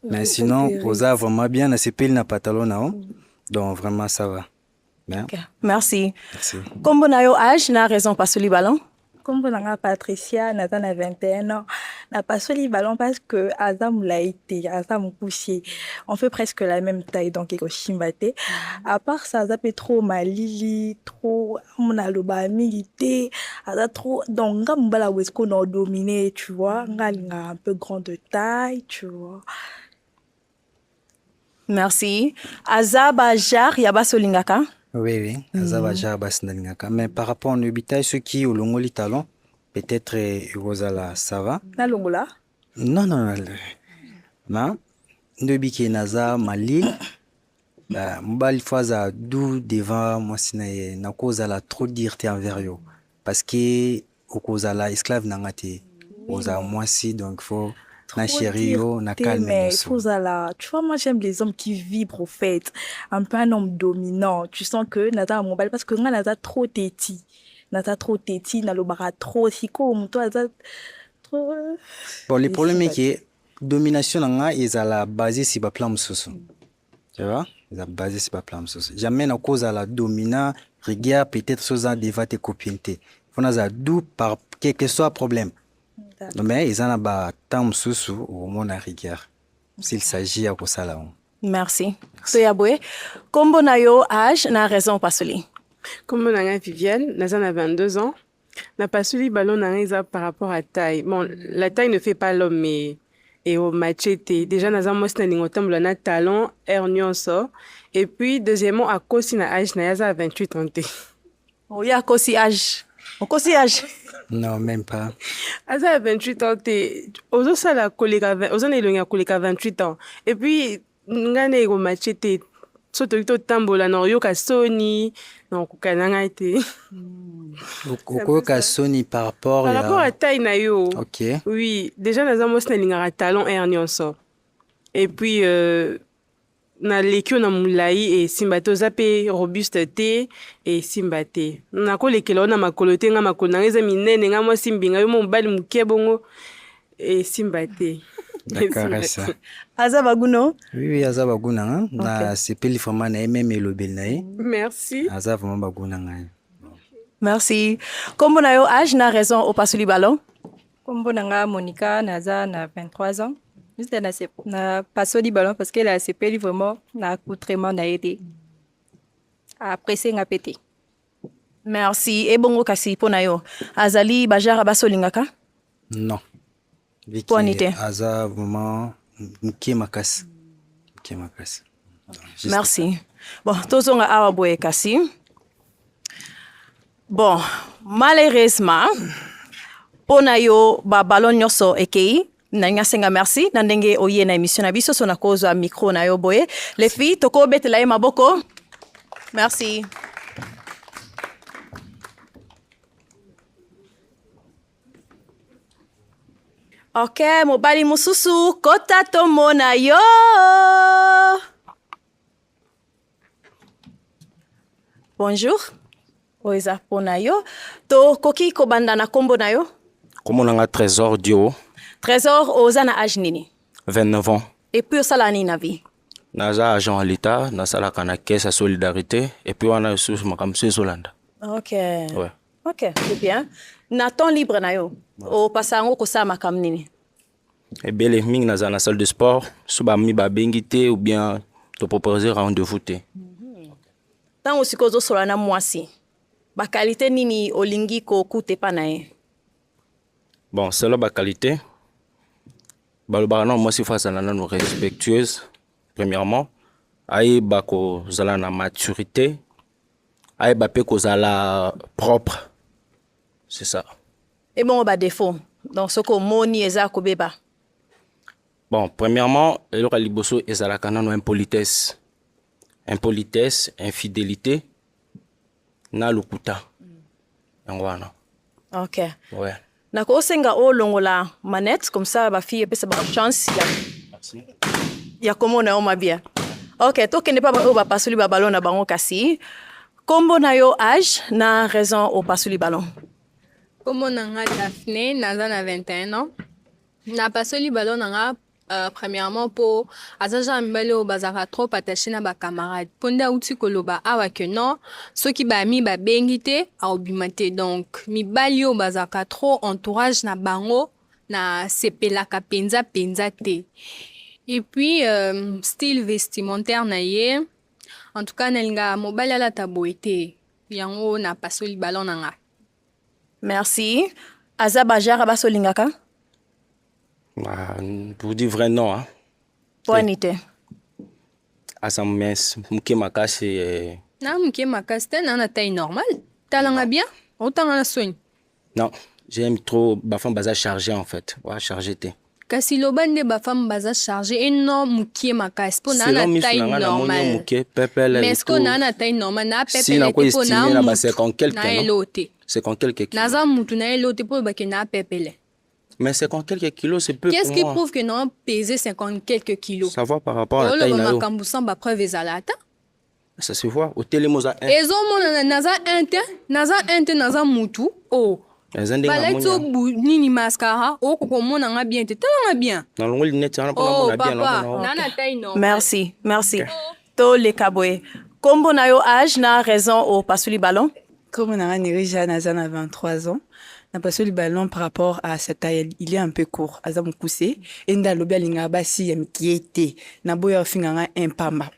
Mais sinon, Oza vraiment bien na sepel na pantalon na on. Donc vraiment ça va. Bien. Okay. Merci. Merci. Comme on a eu âge, na raison pas sur le ballon. Comme vous avez Patricia, Nathan a 21 ans, n'a pas sur les ballons parce que Azam l'a été, Azam couché. On fait presque la même taille, donc il chimbate. À part ça, Azam est trop malili, trop, on a le bas milité, Azam trop, donc, on va la où est-ce qu'on a dominé, tu vois, on a un peu grande de taille, tu vois. Merci. Azam Bajar, Yaba Solingaka. Oui, oui. Azabaja Basnalingaka. Mais par rapport au habitat, ceux qui ont l'ongoli talon, peut-être Rosala, ça va. Na longola? Non, non, non. Non. Ndobi qui est Naza, Mali. Mbali fois d'où devant moi, c'est na cause la trop d'irté envers eux. Parce que au cause la esclave n'a ngate. Osa moi si donc faut. Na chérie, na calme. Mais tu vois, moi j'aime les hommes qui vibrent au fait. Un peu un homme dominant. Tu sens que Nata mobile parce que nga Nata trop téti. Nata trop téti, na lobara trop si comme toi Nata trop. Bon, le problème est que domination nga ils à la base si ba plan mususu. Tu vois? Ils à base si ba plan mususu. Jamais na cause à la dominant, regarde peut-être chose à devant tes copines. Faut na d'où par quel que soit problème. Mais ils en ont pas tant sous au monde à rigueur. S'il s'agit à quoi ça là. Merci. Toyabwe, comme on a eu âge, na raison pas celui. Comme on a Vivienne, Nazan a 22 ans, n'a pas celui ballon n'a par rapport à taille. Bon, la taille ne fait pas l'homme, mais et au machete. Déjà Nazan moi c'est un automne le talon, hernion sort. Et puis deuxièmement à cause na âge na 28 ans. Oh ya cause âge. Okosi âge? Non, même pas. Aza 28 ans, ozo sala koleka, ozo na elongi ya koleka 28 ans. Et puis, ngane ego machete, soto kito tambola na oyoka soni, na kukananga te. Okoyoka soni par rapport Par rapport à taille na yo. Ok. Oui, déjà naza mwasi na lingaka talon air nyonso. Et puis, na lekio na mulai e simba te oza pe robuste te e simba te. Na kolekela ona makolo te nga makolo na eza minene nga mwasi mbinga yo mobali muke bongo e simba te. D'accord, ça. Aza baguno? Oui, oui, aza baguna nga. Na sepeli vraiment na ye même elobeli na ye. Merci. Aza vraiment baguna nga. Merci. Kombo na yo âge na raison au pasuli ballon? Kombo nanga Monica naza na 23 ans. Juste na pasoli ballon parce qu'elle a sepeli vraiment na accoutrement na été. Après nga pété. Merci. Et bongo kasi po na yo. Azali bajara basolingaka? Non. Poinité. Aza vraiment muke makasi. Muke makasi. Merci. Bon, tozonga awa boye kasi. Bon, malheureusement, pona yo ba ballon nyoso ekei, na ngasenga merci, na ndenge oye na émission na biso so na kozo a micro na yo boye. Les filles, toko betela ye maboko. Merci. Ok, mobali mususu, kota tomona yo. Bonjour. Oeza pona yo. To koki ko banda na kombo na yo? Kombo na nga Trésor Dio. Trésor oza na âge nini? 29 ans. Et puis osala nini na vie? Naza agent à l'État, nasalaka na caisse à solidarité et puis wana sous makamso Solanda. Ok. Ouais. Ok, c'est bien. Na temps libre na yo. O pasango ko sa makam nini? Et bien les ming naza na salle de sport, suba mi ba bengité ou bien te proposer rendez-vous te. Tango sikozo sola na mwasi. Ba qualité nini olingi ko kute pa na ye? Bon, c'est là ba qualité. Balobara non moi si face à nana respectueuse premièrement. Aïe ba ko zala na maturité. Aïe ba pe ko zala propre. C'est ça. Et bon ba défaut. Donc soko moni eza ko beba. Bon, premièrement, eloko liboso ezalaka nano impolitesse. Impolitesse, infidélité, na lukuta. Wana. Ok. Ouais. Na ko senga o longola manette comme ça ba fille pesa ba chance ya. Merci. Ya komona o mabia. Ok, to kende pa ba o ba pasuli ba ballon na bango kasi. Kombo na yo âge na raison au pasuli ballon. Kombo na nga Daphné naza na 21 ans. Na pasoli ballon na nga premièrement pour azaja mbele o bazaka trop attaché na ba camarade ponda uti koloba awa que non ceux qui ba mi ba bengité a obimate donc mi balio bazaka trop entourage na bango na sepelaka penza te et puis style vestimentaire na ye en tout cas nelinga mobali ala taboete yango na pasoli ballon na nga. Merci. Azaba jara basolingaka? Pour dire vrai non, hein. Poinité. Asammes muke makasi. Na muke makasi te na taille normale. Talanga bien, autant na soigne. Non, j'aime trop ba femme baza chargé en fait. Ouais, chargé te. Kasi lobande ba femme baza chargé et non muke makasi po na taille normale. Mais est-ce qu'on a na taille normale na pepe si na ko estimer na ba 50 quelques non. C'est quand quelques kilos. Naza mutu na elote po ba ke na pepele. Mais 50 quelques kilos, c'est peu. Qu'est-ce qui prouve que non peser 50 quelques kilos? Ça va par rapport à la taille na yo. Ça se voit au télémosa 1. Ezo mona naza naza mutu. Oh. Baleto nini mascara. Oh koko mona nga bien te. Tala nga bien. Na longo lunette na pona mona bien non. Nana taille non. Merci, merci. To le kaboye. Kombo na yo âge na raison au pasuli ballon? Comme on a Nirija naza na 23 ans. Na passe le ballon par rapport à sa taille, il est un peu court. Aza mukuse, enda lobi alinga basi ya mikiete. Na boya finganga impamba.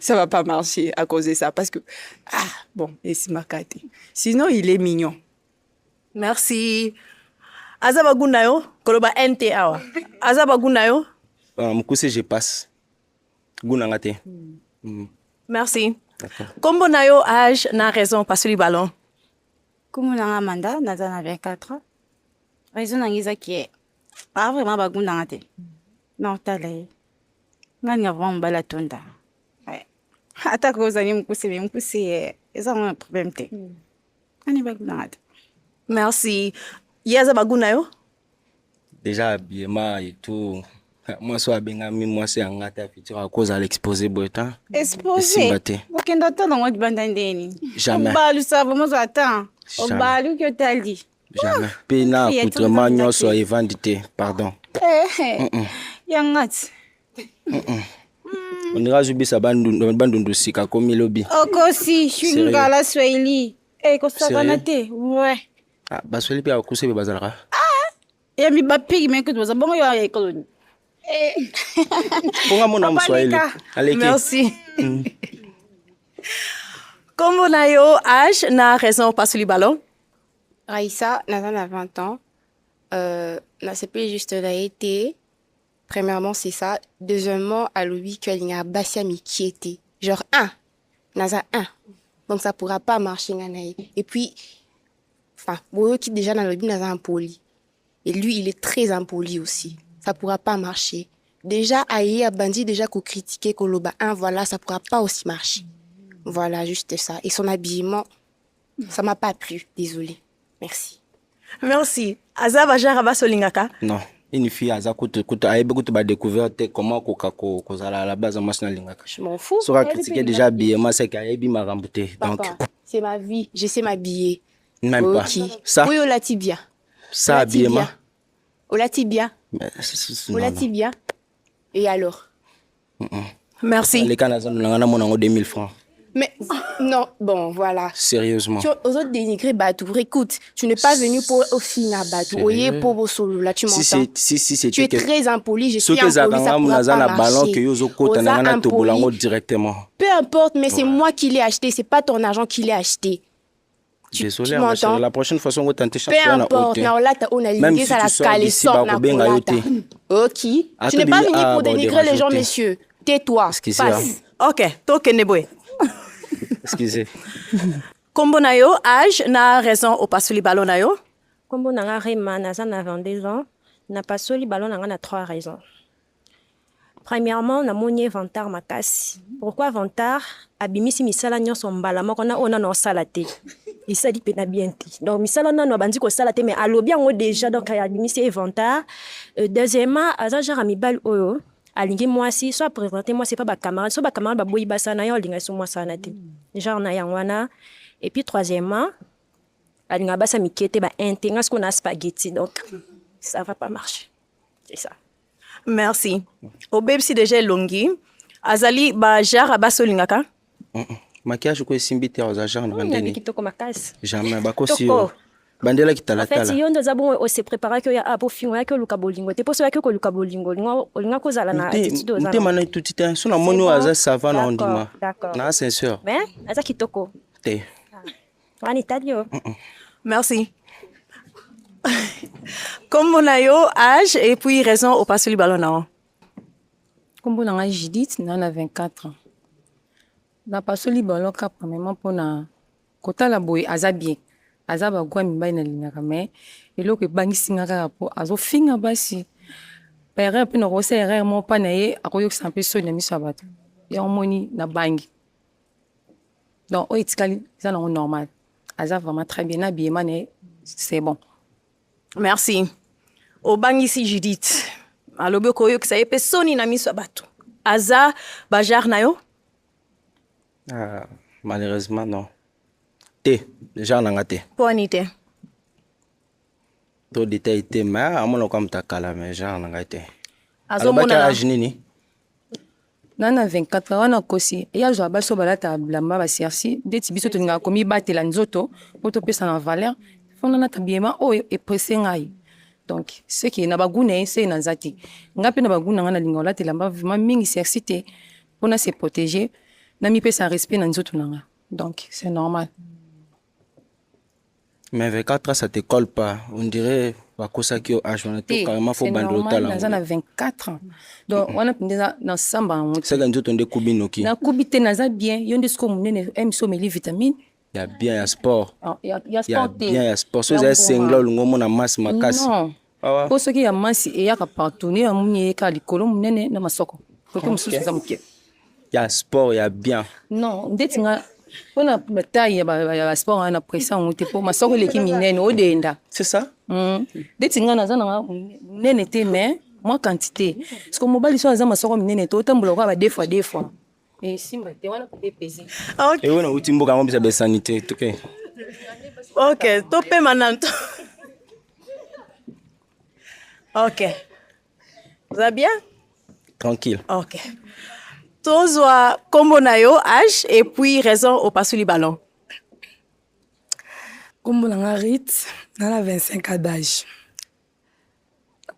Ça va pas marcher à cause de ça parce que bon, et c'est marqué. Sinon, il est mignon. Merci. Aza baguna yo, koloba NT awa. Aza baguna yo? Mukuse je passe. Guna ngate. Merci. Kombo na yo âge na raison passe le ballon. Comme on a un mandat, naza na 24 ans. Raison nangisa qui est pas vraiment bagou nangate. Non, talé. Ngani avant mbala tonda. Ouais. Ata ko zani mkuse eza un problème te. Ngani bagou nangate. Merci. Yaza baguna yo? Déjà habillement et tout. Moi so abengami moi c'est angata futur à cause à l'exposé boetan. Exposé. Okenda to na ngodi bandandeni. Jamais. Obalu savo mo attends. Jamais. Obalu que tali. Jamais. Pena accoutrement nyonso evandité, pardon. Yangat. On ira zubisa bandundu sika komi lobby. Okosi, shungala swahili. Ko savana te. Ouais. Ah, basweli pia akuse be bazalaka. Ya mi bapigi mais que tu vas bongo ya école. Bonga mona mswahili. Merci. Comment na yo âge na raison pas sur le ballon? Raïssa, Nathan a 20 ans. Na CP juste là été. Premièrement, c'est ça. Deuxièmement, à l'objet que l'on a bassi à m'inquiéter. Genre 1. Naza 1. Donc ça pourra pas marcher. Et puis, enfin, pour qui déjà dans le Naza impoli. Et lui, il est très impoli aussi. Ça pourra pas marcher. Déjà, aïe, a bandit déjà qu'on critiquait qu'on le bat 1, voilà, ça pourra pas aussi marcher. Voilà, juste ça. Et son habillement, ça m'a pas plu. Désolée. Merci. Merci. Aza bajar abasolingaka? Non. Une fille aza kuta aibe kuta ba découvert comment kokako kozala à la base moi na lingaka. Je m'en fous. Sera critiquer déjà habillement c'est qu'aibi ma rambouté. Donc c'est ma vie, je sais m'habiller. Même pas. Ça. Oui, au latibia. Ça habillement. Au latibia. Au latibia. Et alors? Merci. Les Canadiens nous l'ont monnaie 2000 francs. Mais non, bon, voilà. Sérieusement. Aux autres dénigrés, Batou, écoute, tu n'es pas venu pour au final, Batou. Oye, pour vos solos, là, tu m'entends? Si, tu es très impoli, je suis impoli, ça pourra pas marcher. Directement. Peu importe, mais c'est moi qui l'ai acheté, c'est pas ton argent qui l'ai acheté. Désolé, la prochaine fois, on va tenter chaque fois. Peu importe, on a lingué, ça la calé, sort, na polata. Ok. Tu n'es pas venu pour dénigrer les gens, messieurs. Tais-toi. Passe. Ok, toke neboe. Excusez. Kombo na yo, âge na raison au pasoli ballon na yo? Kombo na nga Rema, naza na 22 ans. Na pasoli ballon na nga na 3 raisons. Premièrement, na moni vantard makasi. Pourquoi vantard? Abimisi misala nyonso mbala moko na ona na osala te. Isali pe na bien te. Donc misala na no bandi ko sala te mais alobi yango déjà donc abimisi vantard. Deuxièmement, aza jara mibal oyo. Alingi moi si soit présenter moi c'est pas ba camarade soit ba camarade ba boyi basana yo linga so moi sana te genre na yangwana. Et puis troisièmement alinga basa mikete ba intenga ce qu'on a spaghetti donc ça va pas marcher. C'est ça. Merci. Au bebsi déjà longi azali ba jar abaso lingaka? Maquillage ko simbite aux agents ndeni kitoko makasi jamais ba kosi bandela kitala tala. En fait, yondo zabon on se prépare que ya apo fingo ya que luka bolingo. Te poso ya que luka bolingo. Linga ko zala na attitude ozana. Nte mana tutita. Sona mono aza sava na ondima. D'accord. Na sincère. Mais aza kitoko. Te. Wani tadio. Merci. Comme on a yo âge et puis raison au passer le ballon na. Comme on a Judith, na 24 ans. Na passer le ballon cap premièrement pour na kota la boy azabien. Azaba gwa mibali na linaka me eloko ebangisi ngaka po azo finga basi pere pe no rose erreur mo pa na ye akoyo sampe so na miso bato ya omoni na bangi donc o itikali ça non normal aza vraiment très bien habillé mané c'est bon. Merci. O bangisi Judith alobi koyo kisa epe soni na miso bato aza bajar na yo? Malheureusement non. Déjà nanga te. Poni te. To détail te mais amono comme ta kala mais genre nanga te. Azomona âge nini? Nana 24 ans na kosi. Ya zo baso balata blamba ba sersi deti biso to nga komi batela nzoto poto pesa na valeur. Fona na tabiema o e pressé ngai. Donc ce qui na bagune c'est na nzati. Ngapi na baguna ngana lingola te lamba vraiment mingi sersi te pona se protéger na mi pesa respect na nzoto nanga. Donc c'est normal. Mais 24 ans, ça te colle pas. On dirait que tu carrément faut bandota là. On a 24 ans. Donc on a déjà dans samba. C'est quand tu te kubinoki. Na kubite naza bien, yonde sko munene emso meli vitamine, Il y a bien, il y a sport. Il y a Il y a sport. bien, il y a sport. Si vous avez singla, le ngomon a masse ma casse. Non. Pour ceux qui ont masse et y a partout, il y a un cas de colombe, nene, na masoko. Il y a sport, il y a bien. Non, dès on a bataille, il y a sport, on a pression, on est pour masoko les qui minent au denda. C'est ça? Dès que on a nene te mais moi quantité. Parce que mon bali soit azama masoko minene to tambulo kwa deux fois. Et simba te wana peut peser. Et on a outil mboka mo bisa be sanité, OK. OK, topé mananto. OK. Vous allez bien? Tranquille. OK. Tozwa kombo na yo âge et puis raison au passer le ballon. Kombo na nga Rit, na 25 ans d'âge.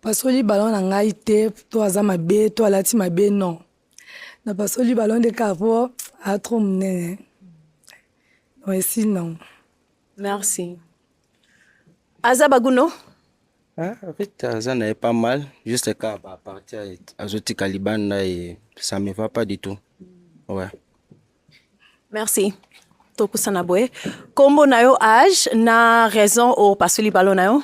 Passer le ballon na ngai te, to aza mabe, to alati mabe non. Na passer le ballon de Carrefour a trop mnene. Ouais, sinon. Merci. Azabaguno? Ah, en fait, ça n'est pas mal. Juste qu'à partir à Zoti Caliban, et ça ne me va pas du tout. Ouais. Merci. Tokusana boy. Kombo na yo âge na raison au passer le ballon na yo?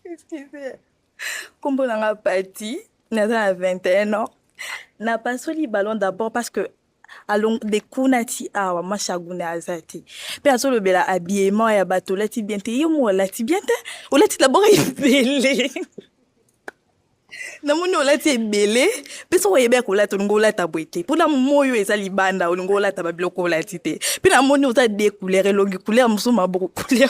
Excusez. Kombo na nga Pati, na 21 ans. Na passé le ballon d'abord parce que along de kunati awa mashagune azati pe azolo bela habillement ya bato lati bien te yimo lati bien te o lati d'abord ibele na moni o lati ebele pe so yebe ko lati ngo lata boite pona moyo eza libanda o ngo lata ba biloko lati te pe na moni o za de couleur elongi couleur musuma boko couleur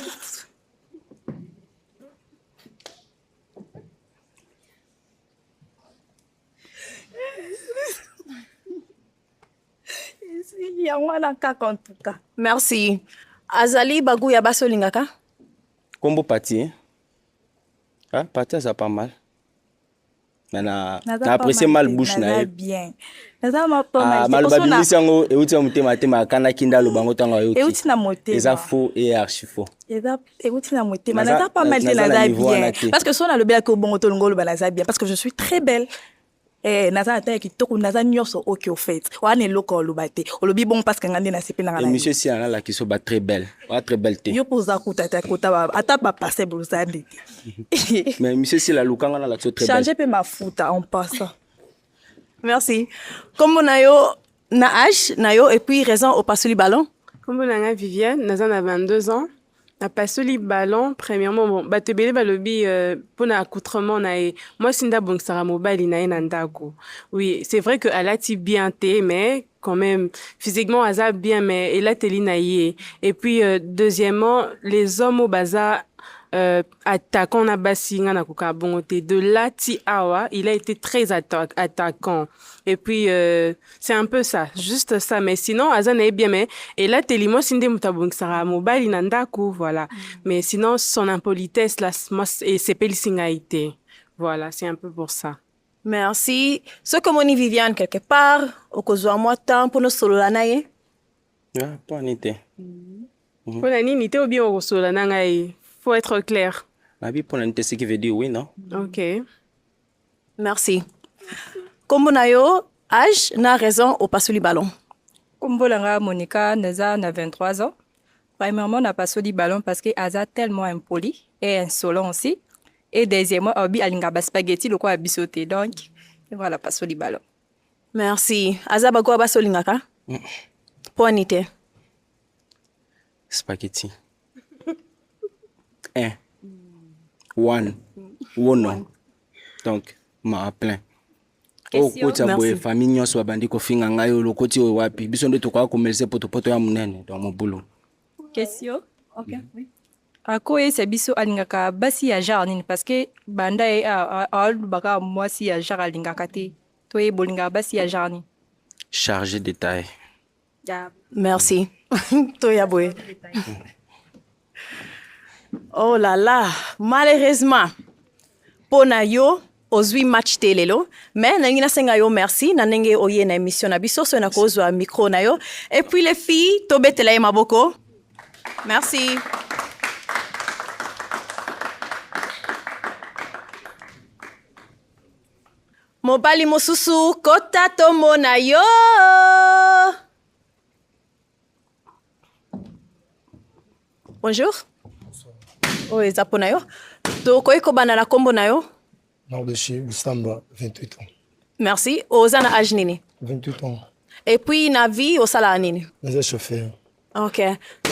en tout cas. Merci. Azali Bagou ya baso lingaka? Combo Pati. Ah, Pati, ça pas mal. Mais na apprécié mal bouche na bien. Naza ma pas mal. Ah, mal bisango e uti amute matema kana kinda lo bango tanga yo. E uti na motema. Eza faux et archi faux. Eza e uti na motema. Naza pas mal te naza bien. Parce que sona le bela ko bongo to ngolo banaza bien parce que je suis très belle. Naza ata kitoko naza nyoso oki au fait wana eloko lobate olobi bon parce que ngande na sepe na monsieur si ana la kiso ba très belle te yo poza kutata kota ata ba passer blosande mais monsieur si la lukanga na la kiso très belle changer pe mafuta en passant. Merci. Comme na yo na âge na yo et puis raison au passer le ballon? Comme na Viviane naza na 22 ans. Na passé le ballon, premièrement, bon, batebele balobi pour na accoutrement nae. Moi, sinda bon sara mobile nae nandago. Oui, c'est vrai que alati bien té, mais quand même physiquement aza bien, mais elle a teli naie. Et puis deuxièmement, les hommes au bazar attaquant na basinga na kuka bongote de lati awa, il a été très attaquant. Et puis c'est un peu ça, juste ça. Mais sinon azana est bien, mais et là telimo sinde mutabong sara mobile nandaku voilà. Mais sinon son impolitesse là et c'est pelsingaité. Voilà, c'est un peu pour ça. Merci. Ce que moni Viviane quelque part au kozwa moi temps pour nos solo la naie. Ah, pas nité. Pour la nité ou bien au solo la naie. Faut être clair. La vie pour l'unité, ce qui veut dire oui, non? Ok. Merci. Comme na yo, âge na raison au passer le ballon. Comme Monica, Neza na 23 ans. Premièrement, n'a pas le ballon parce que Aza tellement impoli et insolent aussi. Et deuxièmement, Obi alinga ba spaghetti le quoi bisoté. Donc, voilà, pas le ballon. Merci. Aza bagwa ba solingaka? Poinité. Spaghetti. 1 wono donc ma plein o koti aboye famille nyonso babandi kofinga ngai o lokoti o wapi biso nde tokoka komerce poto ya munene dans mon boulot. Question. OK. Oui. Ako e biso alingaka basi ya jarni parce que banda e a baka mwasi ya jar alingaka te to e bolinga basi ya jarni. Chargé de taille. Merci. To ya boye. Oh là là, malheureusement, pour yo, ozwi match telelo, mais nangi na senga yo merci, na nenge oye na émission na biso so na kozwa micro na yo. Et puis les filles, tobetela ye maboko. Merci. Mobali mosusu kota tomona yo. Bonjour. Oh, eza mpo na yo. Tokoki kobanda na kombo na yo? Mardoché Boussamba, 28 ans. Merci. Oza na âge nini? 28 ans. Et puis na vie osala nini? Naza chauffeur. Ok.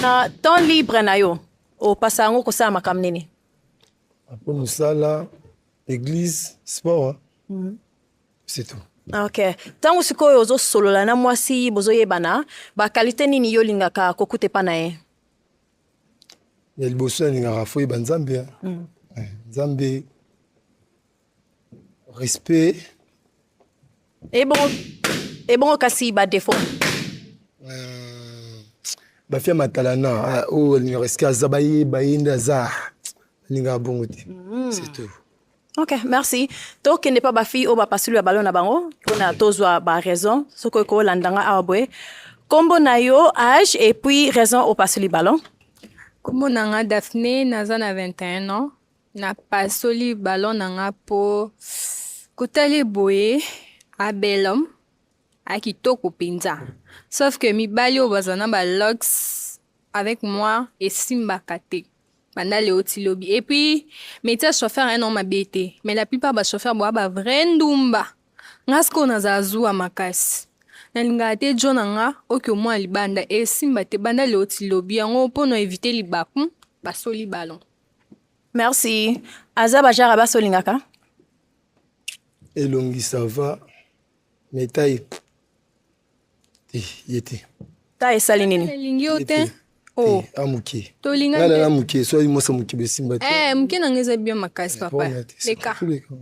Na temps libre na yo, opasa yango kosala makambo nini? Après mosala, église, sport. C'est tout. Ok. Ntango sikoyo ozosolola na mwasi bozoyebana, bakalite nini yo olingaka kokute pa na ye? Ya liboso alingaka fo yeba Nzambe. Nzambe, respect. Ebongo kasi badefo? Bafia matalana, oyo alingaka eske aza bayeba ye nde aza alingaka bongo te. C'est tout. Ok, merci. Tokende pa bafi oyo bapasuli ya balo na bango mpona tozwa baraison soki oyo kolandanga awa boye. Kombo na yo, âge et puis raison opasuli ballon? Kombo nanga Daphné, naza na 21 ans. Napasoli ballon nanga po kotali boye a bel homme a kitoko penza. Sauf que mibali oyo bazana ba locks avec moi et simbaka te. Banda le otilobi. Et puis, métier chauffeur un homme abété. Mais la plupart des chauffeurs boivent ba vrai ndumba. Ngasko na zazu a makasi. Nalinga te jonanga oke moi libanda et simba te banda le otilobi yango pour nous éviter li bakum basoli ballon. Merci. Aza bajara basolingaka? Elongi ça va. Mais taille. Yete. Taille sali nini? Lingi ote. Oh. Amuki. To linga. Ngala muki, so imosa muki besimba te. Muki nangeza bien makasi papa. Leka.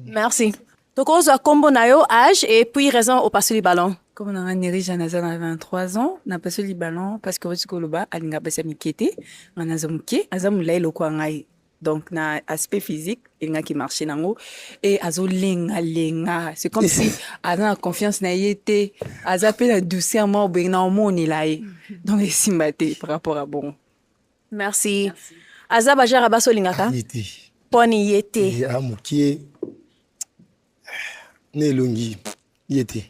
Merci. Donc on a kombo na yo, âge et puis raison opasuli ballon. Comme on a un Nerija Nazan à 23 ans, n'a pas le ballon parce que votre koloba a l'inga basa mikete, on a zamouké, azamulai lo kwangai. Donc na aspect physique, il y a qui marche nango et azo lenga. C'est comme si aza a confiance na yete, aza pe la douceur mo ben na moni là. Donc les simbate par rapport à bon. Merci. Aza bajara basolingaka? Yete. Poni yete. Ya mukie. Ne longi. Yete.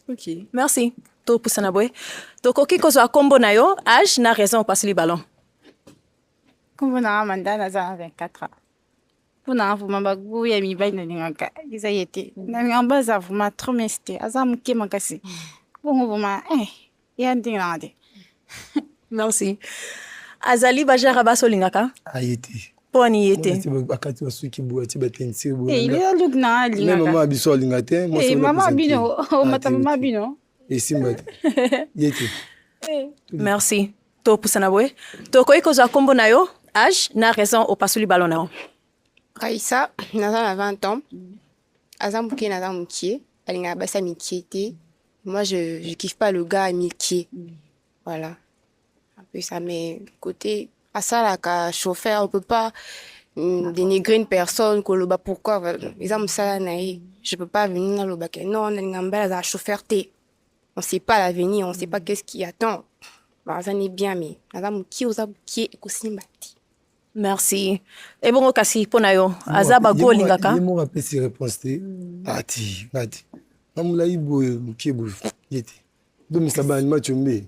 Ok, merci. To pusana boy. To koki kozwa kombo na yo, âge na raison pasuli ballon. Kombo na Amanda naza 24 ans. Pona vuma bagu ya mibali na lingaka. Iza yete. Na ngamba za vuma trop meste. Aza muke makasi. Bongo vuma ya ndinga ngade. Merci. Azali bajara basolingaka? Ayete. Poni yete. Akati wasuki buwa tiba tensi buwa. Il est look na lingaka. Même maman biso lingate. Maman bino, mata maman bino. Et simbate. Yete. Merci. To pusana boy. To koki kozwa kombo na yo, âge na raison opasuli ballon na yo. Raïssa, naza na 20 ans. Azamuke naza mukie, alinga basa mikiete. Moi je kiffe pas le gars mikie. Voilà. Un peu ça mais côté à ça là ka chauffeur, on peut pas dénigrer une personne koloba pourquoi exemple ça naï. Je peux pas venir dans le bac. Non, nalinga mbala chauffeur té. On sait pas l'avenir, on sait pas qu'est-ce qui attend. Bah ça n'est bien mais azamuke ozabukie ekosimbati. Merci. Et bon, kasi pona yo. Azaba go lingaka. Yemo rappelle si réponse te. Ati. Namula ibo mkibu yete. Do misaba ni machombe.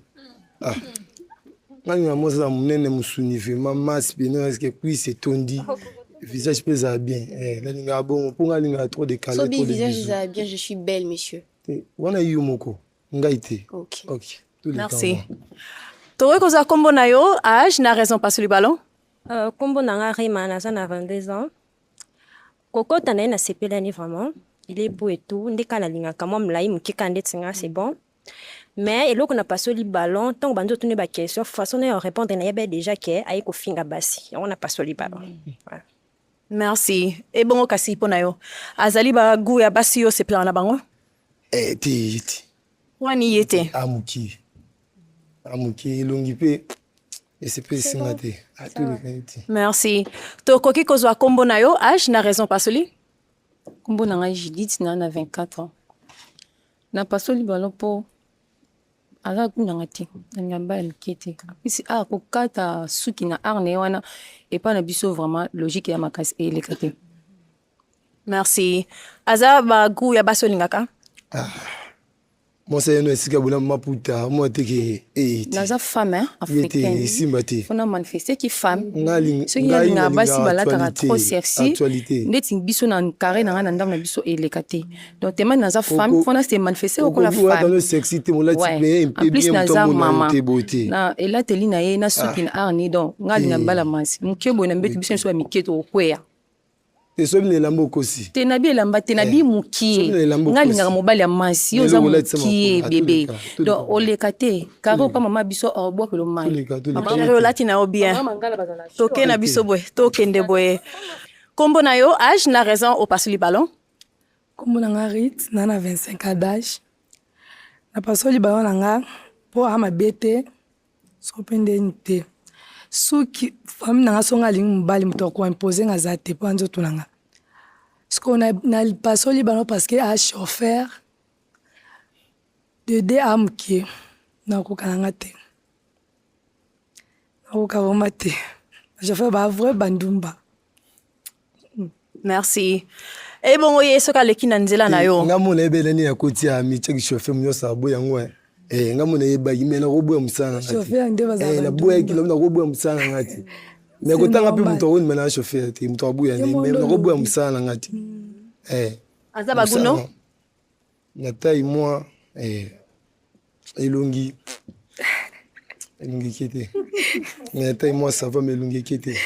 Ngani ngamoza munene musuni vraiment masse bino est-ce que puis c'est tondi. Visage pesa bien. Là linga bon pour ngalinga trop décalé trop de visage bien, je suis belle monsieur. Wana yumoko. Ngaite. OK. Merci. Toi ko za kombo na yo, âge na raison pas sur le ballon. Kombo nanga Rima naza na 22 ans. Kokota na sepelani vraiment. Il est beau et tout. Ndeka na linga kama mlai mukika ndetsinga c'est bon. Mais eloko na pasoli ballon tant bando tune ba question façon de répondre na yebe déjà que ayi ko finga basi. On a pasoli ballon. Merci. Et bon kasi pona yo. Azali ba gu ya basi yo sepela na bango. Ti. Wani yete. Amuki longi pe. Et c'est pas si maté. Merci. To koki kozwa kombo na yo, âge na raison pasoli? Kombo na ngai Judith na 24 ans. Na pasoli ballon po ala kunanga te. Ngamba nkete. Isi kokata suki na arne wana et pas na biso vraiment logique ya makasi et lekate. Merci. Aza ba gu ya basolingaka? Moi, c'est un sika buna maputa. Moi, t'es que. Naza femme africaine. Simbati. On a manifesté qui femme. Ce qui a une base balatara trop sexy. Net biso na carré na ndam na biso elekate. Donc tema naza femme, fona se manifester au la femme. Dans le sexy, te mola en plus naza maman. Na ela teli na ye na suki na arni donc ngali na bala masi. Mukebo na mbetu biso so miketo okwea. Te sobi ne lambo kosi. Te nabi elamba te nabi mukie. Ngali ngaka mobali ya masi yo za mukie bébé. Donc olekate karo pa mama biso orbo ke lo mai. Mama yo lati na bien. Toke na biso boy, toke nde boy. Kombo na yo âge na raison au passer le ballon. Kombo na nga Rit, na 25 ans d'âge. Na passer le ballon na nga po ama bete so pende nte. Suki fami na nga songa lingi mbali muto ko imposer nga zate po anzo tunanga. Parce na paso li ballon parce que a chauffeur de deux âmes qui na ko kananga te. Na ko kawoma te. Chauffeur ba vrai bandumba. Merci. Et bon oye soka leki na nzela na yo. Ngamona ebeleni ya koti ya mi cheki chauffeur myo sabo yango ngamona yeba yimena robo musana ngati. Chauffeur nde baza. Na boya kilo na robo musana ngati. Mais kotanga pe muto woni mana chauffeur te muto abuya ni mais na robo musana ngati. Azaba guno. Na taille moi elongi kete. Na taille moi ça va mais elongi kete.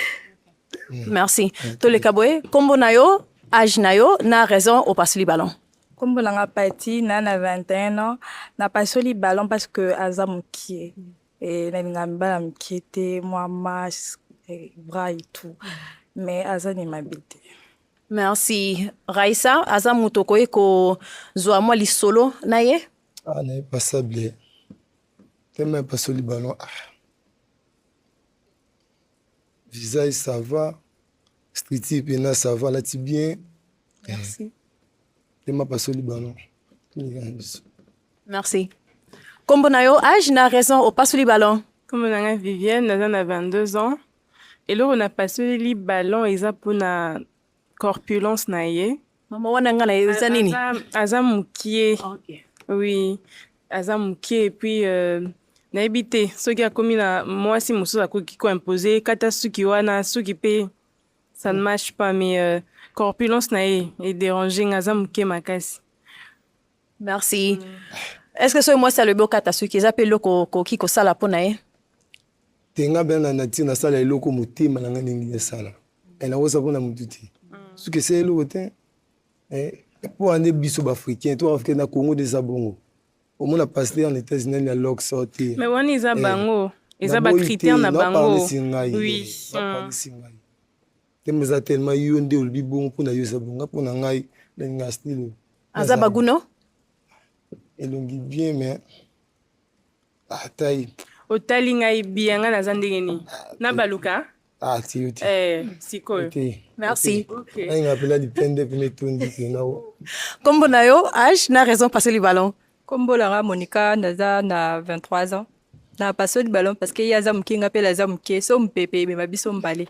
Merci. Tole kaboye kombo na yo âge na yo na raison au passer le ballon. Comme on a parti, na 21 ans, na passé le ballon parce que Aza mukie et na ngamba mkiete moi mas bras et tout. Mais Aza ni m'habite. Merci. Raissa, Aza mutoko eko zwa moi li solo na ye? Ah na pas sable. Tellement passé le ballon. Visage ça va. Street pena ça va là tu bien. Merci. Tellement passé le ballon. Merci. Kombo na yo âge na raison au passer le ballon. Comme on a Vivienne, on a 22 ans. Et là, on a passé le ballon et ça pour la corpulence na ye. Maman wana ngana yeza nini? Aza mukie. Oui. Aza mukie et puis na habité. Ce qui a commis na moi si muso a qui ko imposé kata suki wana suki pe ça ne marche pas mais corpulence na ye et déranger aza mukie makasi. Merci. Est-ce que ce moi c'est le beau kata suki zape loko ko ki ko sala pona ye? Tenga ben na nature na sala eloko mutima na ngani ya sala. Ela wosa pona mututi. Suki c'est eloko te. Pour ande biso ba africain, toi africain na Congo des abongo. Au moins, on a passé en États-Unis, il y a l'ox sorti. Mais on est à Bango. Ils ont des critères à Bango. Oui. Ils ont tellement eu un déo, ils ont pour nous sabonga pour nous ngai, les ngai style. Azabaguno. Ils ont dit bien mais taille. Au talingai bien na zandengeni. Na baluka. Ah ti. Siko. Merci. On appelle du pende pour mettre un dit na. Kombo na yo âge na raison passer le ballon. Kombo langa Monica naza na 23 ans. Na passo le ballon parce que ya za mkinga pe la za mkie so mpepe me mabiso mbale.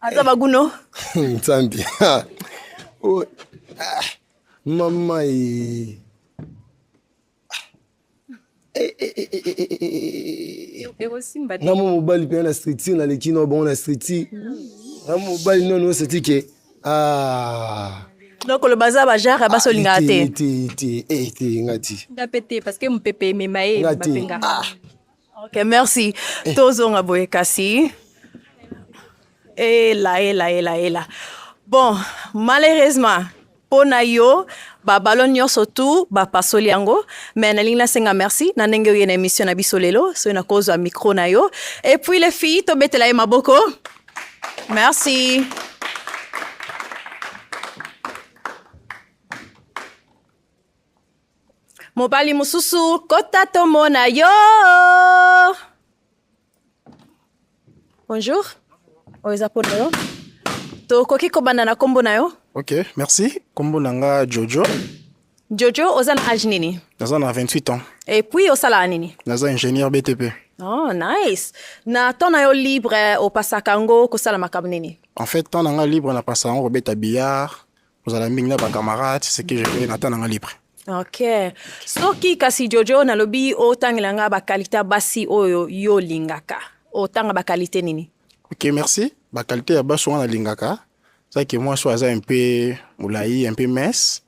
Azabaguno. Ntambi. Oh. Mama Namo mobali pe na street na lekino bon na street. Namo mobali non c'est que donc le bazar ba jara ba solinga te. Ngati. Ndapete parce que mpepe me mae bapenga. OK, merci. Tozonga boye kasi. Et là. Bon, malheureusement, pona yo ba ballon nyonso tu ba pasoli yango mais na linga senga merci na ndenge yo na émission na biso lelo so na cause a micro na yo et puis les filles to betela maboko. Merci. Mobali mususu kota tomona yo. Bonjour. Oeza pona yo. To koki ko banda na kombo na yo. Ok, merci. Kombo nanga Jojo. Jojo, oza na âge nini? Naza na 28 ans. Et puis, osala nini? Naza ingénieur BTP. Oh, nice. Na ton na yo libre opasaka yango kosala makambo nini? En fait, temps nanga libre, on a passé en rebête à billard. Vous allez m'ignorer par camarade, c'est ce que je fais dans temps nanga libre. Ok. Soki kasi Jojo nalobi otangilanga ba qualité basi oyo yo lingaka. Otanga ba qualité nini? Ok, merci. Ma qualité est basse souvent à lingaka. C'est que moi, je suis un peu moulaï, un peu mince.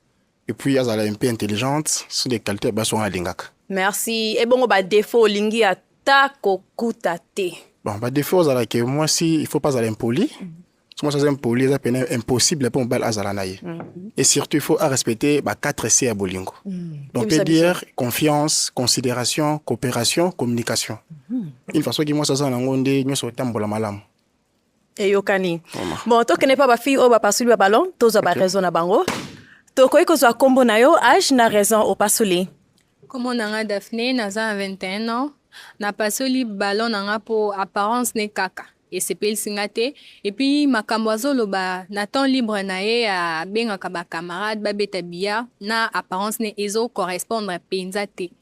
Et puis, elle est un peu intelligente. C'est des qualités basse souvent à lingaka. Merci. Et bon, ba défaut lingi ata kokuta te. Bon, bah, défaut, c'est que moi, si il faut pas aller impoli. Si moi, je suis impoli, c'est impossible pour me battre à Zalanaye. Et surtout, il faut respecter 4 C à Bolingo. Donc, on peut dire confiance, considération, coopération, communication. Une façon que moi, ça, c'est un ngondé, nous sommes tambola malam. Et yokani. Bon, to kene pa ba fille o ba pasuli ba ballon, to za ba raison na bango. To ko iko za kombo na yo, âge na raison o pasuli. Comme on a Daphné, naza 21 ans, na pasoli ballon nanga po apparence ne kaka. Et c'est pel singate. Et puis makambo azoloba na temps libre na ye a bengaka ba camarade ba beta bia na apparence ne ezo correspondre penza te.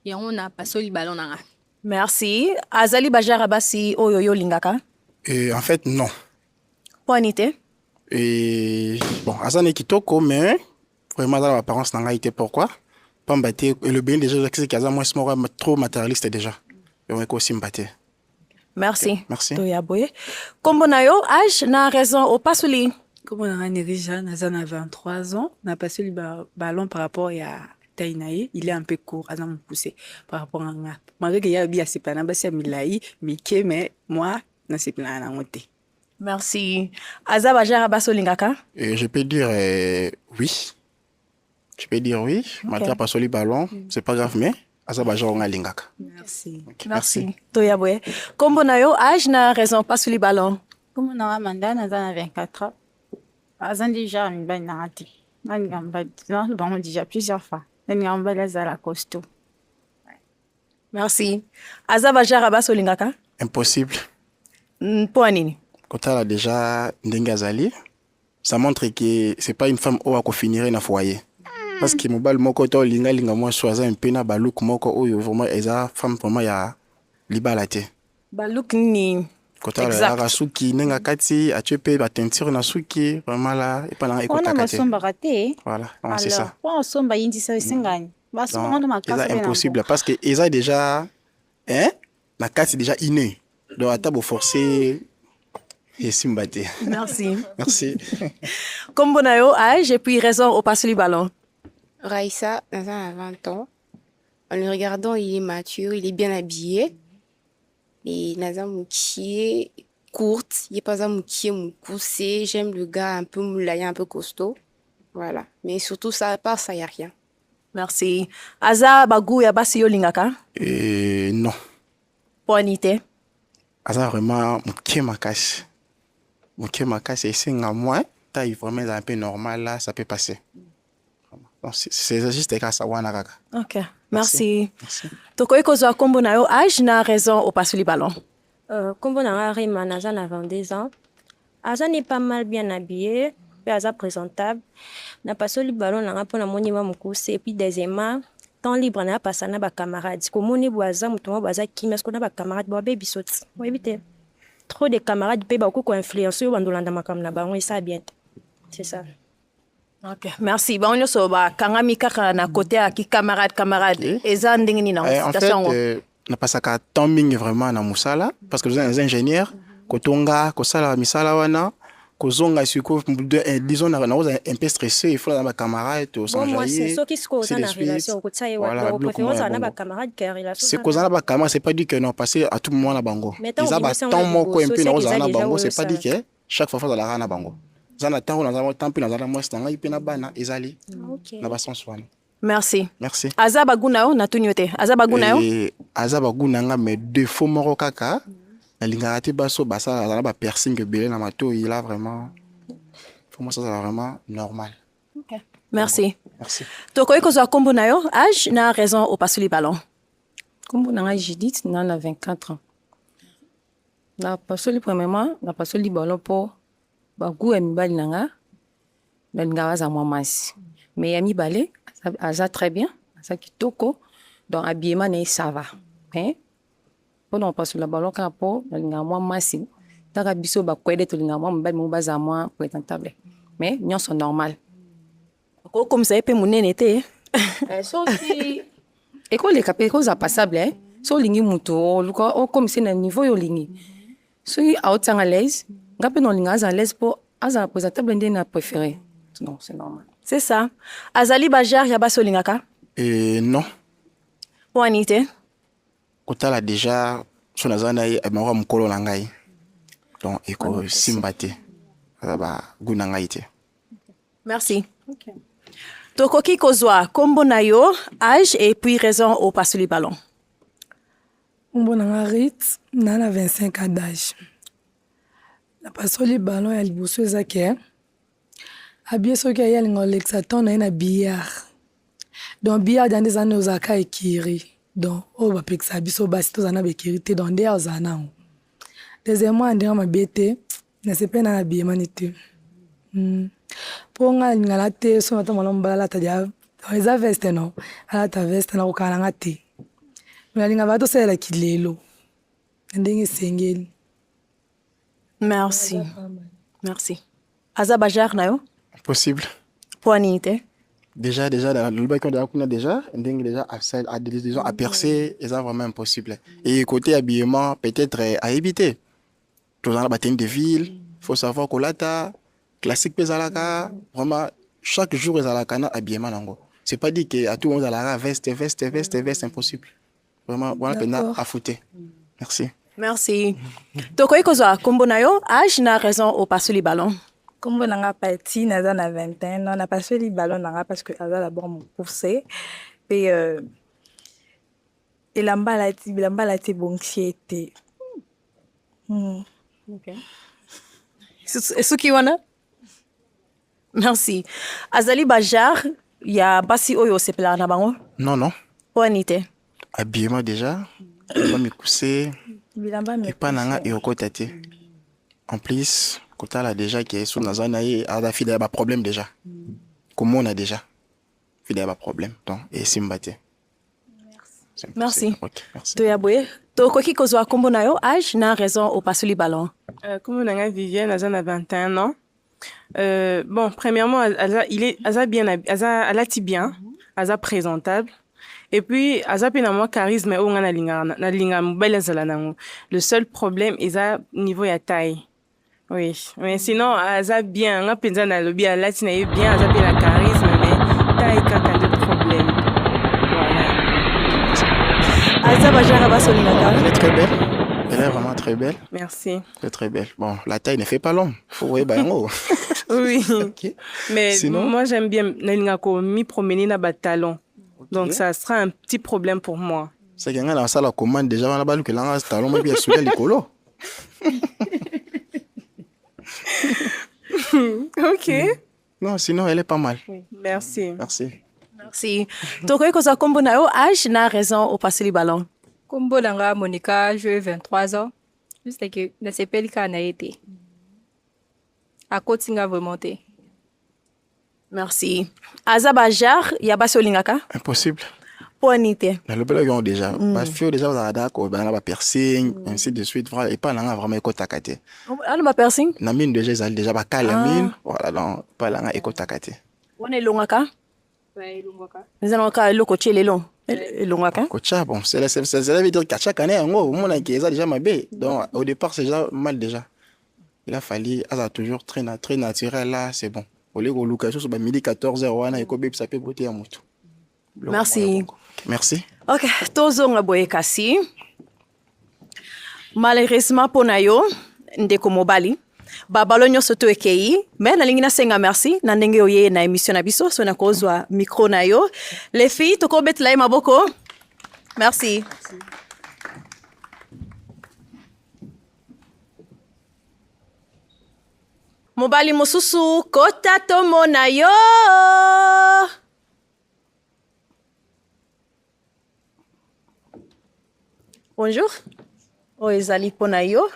Yango na pasoli ballon nanga. Merci. Azali bajara basi oyo yo lingaka. Et en fait, non. Poinité. Et bon, Azane Kitoko, mais vraiment, dans l'apparence, n'a pas été pourquoi. Pas m'battre. Et le bien déjà, c'est qu'Azan, moi, c'est trop matérialiste déjà. Et on est aussi m'battre. Merci. Okay, merci. Toyaboye. Kombo na yo, âge na raison au pasuli. Comme on a déjà, Nazan a 23 ans, on a passé le ballon par rapport à Taïnaï, il est un peu court, Azan m'a poussé par rapport à moi. Malgré qu'il y a bien, c'est pas un bassin Milaï, mais moi, non, c'est plein à monter. Merci. Azaba Jara Basolingaka. Et je peux dire oui. Je peux dire oui. Malgré pas sur le ballon, c'est pas grave, mais Azaba Jara Lingaka. Merci. Okay, merci. Toyaboye. Kombo na yo, âge na raison pas sur le ballon. Comme on a mandat, Nazan a 24 ans. Azan déjà une bonne narrative. Bon, déjà plusieurs fois. La costaud. Merci. Azaba Jara Basolingaka. Impossible. Pour nini? Quand elle a déjà Ndengazali, ça montre que c'est pas une femme qui finirait dans le foyer. Parce que mon bal moko to linga moi choisir un peu na baluk moko oyo vraiment eza femme vraiment ya libalate. Baluk ni. Quand elle a suki nenga kati a tué ba teinture na suki vraiment là et pas là on a ma sombre raté. Voilà, c'est ça. On sombre indi ça singani. Ba sombre on ma classe. C'est impossible parce que eza déjà la kati déjà inné. Donc à table forcer et simbaté. Merci. Merci. Comme bonayo âge et puis raison au passe le ballon. Raïssa, Nazan a 20 ans. En le regardant, il est mature, il est bien habillé. Et Nazan Moukié, courte, il n'est pas un Moukié moussé. J'aime le gars un peu moulaïa, un peu costaud. Voilà. Mais surtout, ça, à part ça, il n'y a rien. Merci. Aza Bagou Yabasi Yolingaka? Non. Poinité. Aza vraiment Moukié Makash. Moukié Makash, c'est un moi. Taille vraiment un peu normal là, ça peut passer. C'est juste que ça wana kaka. Ok, merci. Toko iko zo kombo na yo âge na raison au passe le ballon. Kombo na Rima Nazan a 22 ans. Azan est pas mal bien habillé, puis Azan présentable. Na passe le ballon na pour na moni mukuse et puis deuxièmement temps libre na passa na ba camarades. Komoni boaza mutongo boaza kimia sko na ba camarades bo baby sot. Oui éviter. Trop de camarades pe ba ko influencer bandolanda makam na bango et ça bien. C'est ça. Ok, merci. Bon, on so ba kangami kaka na côté à qui camarade eza ndenge ni na situation. En fait, na pasaka timing vraiment na musala parce que nous sommes ingénieurs kotonga kosala misala wana kozonga suko disons na un peu stressé, il faut na ba camarade to s'enjailler. Moi c'est ça qui se cause dans la relation ko tsaye wa préférence na ba camarade car relation. C'est cause na ba camarade, c'est pas dit que non passer à tout moment na bango. Ils ba temps moko un peu na bango, c'est pas dit que chaque fois ça la na bango. Zana tango na zama tampi na zana mwesta ngai pe na bana ezali na ba sens wana. Merci. Merci. Azaba guna na tunyote. Azaba guna yo. Azaba guna nga mais défaut moko kaka. Na lingaka te baso basa zana ba piercing belé na mato il a vraiment pour moi ça c'est vraiment normal. OK. Merci. Merci. Toko iko zo kombo na yo âge na raison au passe le ballon. Kombo na Judith na 24 ans. Na passe le premièrement, na passe le ballon pour Bagou ya mibali nanga balinga baza mwa masi mais ya mibale aza très bien aza kitoko donc habillement na ça va hein mpona kopasula balo kaka mpo nalinga mwa masi taka biso bakwede tolinga mwa mobali mo baza mwa présentable mais nyonso normal okomisa ye mpe monene te soki ekoleka mpe ekoza passable so olingi moto oluka okomisa na niveau oyo olingi soki aotianga l'aise nga mpe na olinga aza l'aise mpo aza présentable nde na préféré non c'est normal c'est ça azali bajare ya basi olingaka non po ani te kotala déjà so naza na ye mawa mokolo na ngai donc ekosimba te aza bagu na ngai te merci tokoki kozwa kombo na yo âge et puis raison opasoli ballon kombo na nga Rit na 25 ans d'âge napasoli ballon ya liboso eza ke abie soki aye alinga olekisa ton na ye na billard donc billard ya nde eza nde ozalaka ekiri donc oyo bapekisa biso basi tozala na bekiri te donc nde ozala nango deuxièmement andenge mabe te nasepe na na biyemani te mpo nga alingana te so nata mwana mobala alata dia eza veste non alata veste nakokaka nanga te nalinga baa tosalelaki lelo na ndenge esengeli merci merci aza bajare na yo possible po ani te déjà le bac on a déjà déjà à disons à percer c'est vraiment impossible et côté habillement peut-être à éviter tous dans la bataille de ville faut savoir que là ta classique pesalaka vraiment chaque jour ils alaka na habillement nango c'est pas dit que à tout le monde alaka veste impossible vraiment voilà peine à foutre merci tokoki kozwa kombo na yo âge na raison opasoli ballon kombo nanga pati naza na 21 ans napasoli ballon nanga parce que aza d'abord mon poussé pe elamba alati bonkie te esuki wana merci azali bajare ya basi oyo osepelaka na bango non po ani te habillement déjà pas me cousser et pas nanga et okota te en plus kota là déjà qui est sous nazana et a fille a problème déjà comment on a déjà fille a problème donc et simbate merci okay, merci to ya boye tokoki kozwa kombo na yo âge na raison opasoli ballon kombo nanga Vivienne aza na 21 ans bon premièrement alati bien aza présentable et puis aza pe na mwa charisme oyo nga nalinga mobali azala nango le seul problème eza niveau ya taille oui mais sinon aza bien nga mpenza nalobi alati na ye bien aza pe na charisme mais taille kaka nde problème voilà aza bajare basolingaka elle est très belle elle est vraiment très belle merci très belle bon la taille ne fait pas l'homme faut voir bango oui okay. Mais sinon moi j'aime bien nalinga ko mi promener na batalon. Donc ça sera un petit problème pour moi. C'est que dans la salle commande déjà on a balu que là talon mais bien sur l'écolo. OK. Non, sinon elle est pas mal. Oui. Merci. Merci. Tokoki kozwa kombo na yo âge na raison opasoli ballon. Kombo nanga Monica, j'ai 23 ans. Juste que nasepeli ka na été. A kotinga vraiment te. Merci. Aza bajare ya basi olingaka impossible po ani te na le bel déjà parce que déjà on a d'accord ben ba piercing ainsi de suite voilà et pas là vraiment ekotaka te ana ba piercing na mine déjà ba kala mine voilà donc pas là ekotaka te wana elongaka ouais elongaka nzana ka loko chelelo elongaka kocha bon ça veut dire qu'à chaque année ngo mon a qui déjà mabé donc au départ c'est déjà mal déjà il a fallu à toujours très naturel là c'est bon au lieu de l'occasion sur midi 14h wana ekobe ça peut beauté à moto. Merci. OK, tozonga boye kasi. Malheureusement pona yo ndeko mobali babalo nyonso to ekei mais nalingi na senga merci na ndenge oye na émission na biso so na kozwa micro na yo les filles to ko betla maboko. Merci. Mobali mosusu kota tomona yo. Bonjour. Ezali pona yo.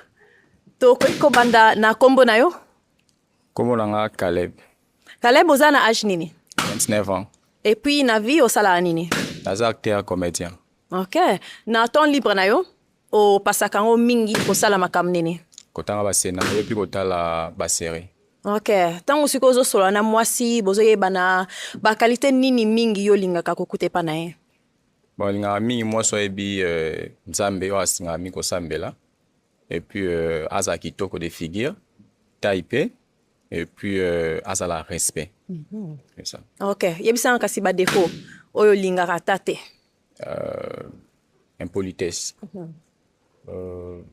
Toko banda na kombo na yo. Kombo nanga Caleb. Caleb oza na âge nini? 29 ans. Et puis na vie osala nini? Naza acteur comédien. OK. Na temps libre na yo? opasaka yango mingi kosala makambo nini? Kotanga bascénario puis kotala basérie. Ok, ntango sikoyo ozosolola na mwasi bozoyebana bakalite nini mingi yo olingaka kokuta epa na ye? Bon, olingaka mingi mwasi oyebi nzambe oyo asingaka mingi kosambela et puis azala kitoko de figure taille pe et puis azala respect. C'est ça. Ok, yebisanga kasi badefo oyo olingaka ata te? Impolitesse.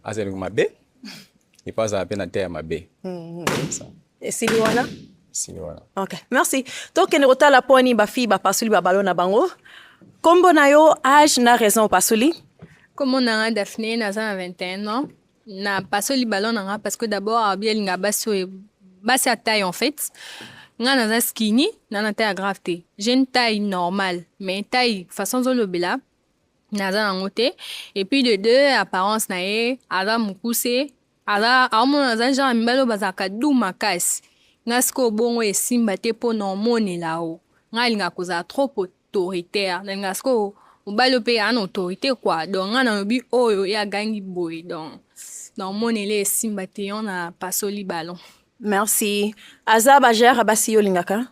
Azala mabe et pas azala pe na terre mabe. Esili wana? Esili wana. Ok, merci. Tokende kotala poni bafi bapasoli babalo na bango. Kombo na yo âge na raison opasoli? Kombo na nga Daphné naza na 21 ans. Na pasoli ballon na nga parce que d'abord abi elinga basi à taille en fait. Nga naza skinny, na taille grave te. J'ai une taille normale, mais taille façon zolobela naza nango te. Et puis de deux apparence na ye, aza mukuse, aza naza genre mibalo bazaka du makasi. Nga siko bongo esimba te po na omone lao. Nga elinga kozala trop autoritaire. Nga siko mobali pe ana autorité quoi. Donc nga na lobi oyo ya gangi boy. Donc na omone le esimba te on a pasoli ballon. Merci. Aza bajere basi yo lingaka?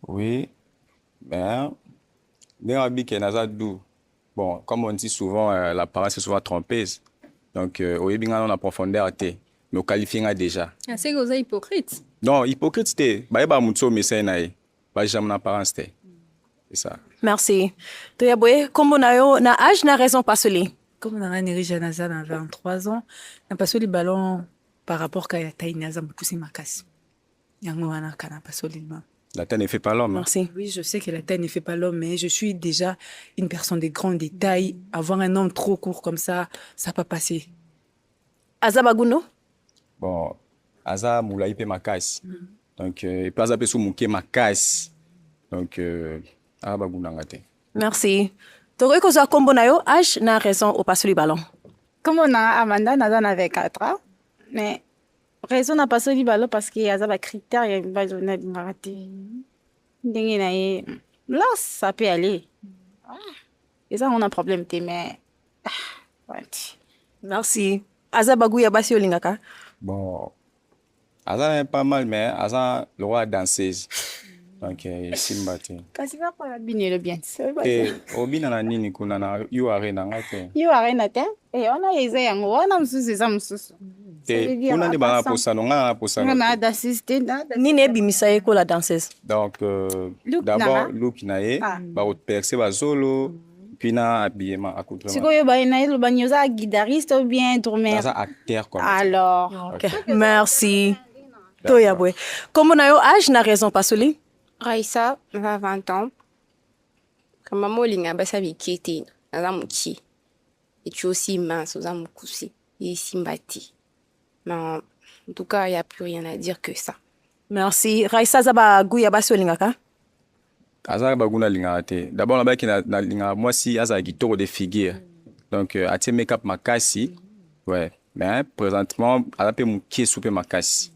Oui, ben, bon, comme on dit souvent, l'apparence est souvent trompeuse. Donc, au début, on a profondeur, mais on qualifie déjà. C'est que vous êtes hypocrite. Non, hypocrite, c'est jamais apparence. C'est ça. Merci. Toyaboye, kombo na yo na âge na raison pasoli? Comme on a Nerija Naza dans 23 ans, na pasoli ballon par rapport à taille Naza mukuse makasi. Yango wana kana pasoli ma. La taille ne fait pas l'homme. Merci. Oui, je sais que la taille ne fait pas l'homme, mais je suis déjà une personne de grande taille. Avoir un homme trop court comme ça va pas passer. Aza baguno? Bon, Aza moulai pe makasi. Donc, il peut Aza pe sou mouke makasi. Donc, Aza baguno ngate. Merci. Toko eko za kombo na yo, âge na raison au pasoli ballon? Comme on a Amanda, Naza avait 4 ans, mais raison n'a pas soli ballon parce qu'il y a des critères, il y a une base de raté. Là, ça peut aller. Et ça, on a un problème, mais. Merci. Aza bagouya basi olingaka? Bon, Aza n'est pas mal, mais Aza le roi danseuse. Donc, Simbati. Kasi va pas biner le bien. Et au binana nini kuna na yu arena ngate. Yu arena te. Et on a essayé en gros, on a msusu ça msusu. Kuna de bana posano nga posano. On a d'assister Nini ebimisa ye ko la danseuse. Donc d'abord look na ye, ba percer ba solo, puis na habillement accoutrement. Siko yo ba na lo banyoza guitariste ou bien drummer. Ça acteur quoi. Alors. OK. Merci. Toyabwe. Comment na yo âge na raison pasoli? Raissa, 20 ans. Comme maman linga basa bikete, naza muki. Et tu es aussi mince, aux amoukoussi. Et simbati. Mais en tout cas, il n'y a plus rien à dire que ça. Merci. Raissa zaba gouya basi olingaka? Aza baguna lingate. D'abord là-bas qui na linga moi si aza kitoko de figure. Donc atie make-up makasi. Ouais. Mais présentement ala pe muki soupe makasi.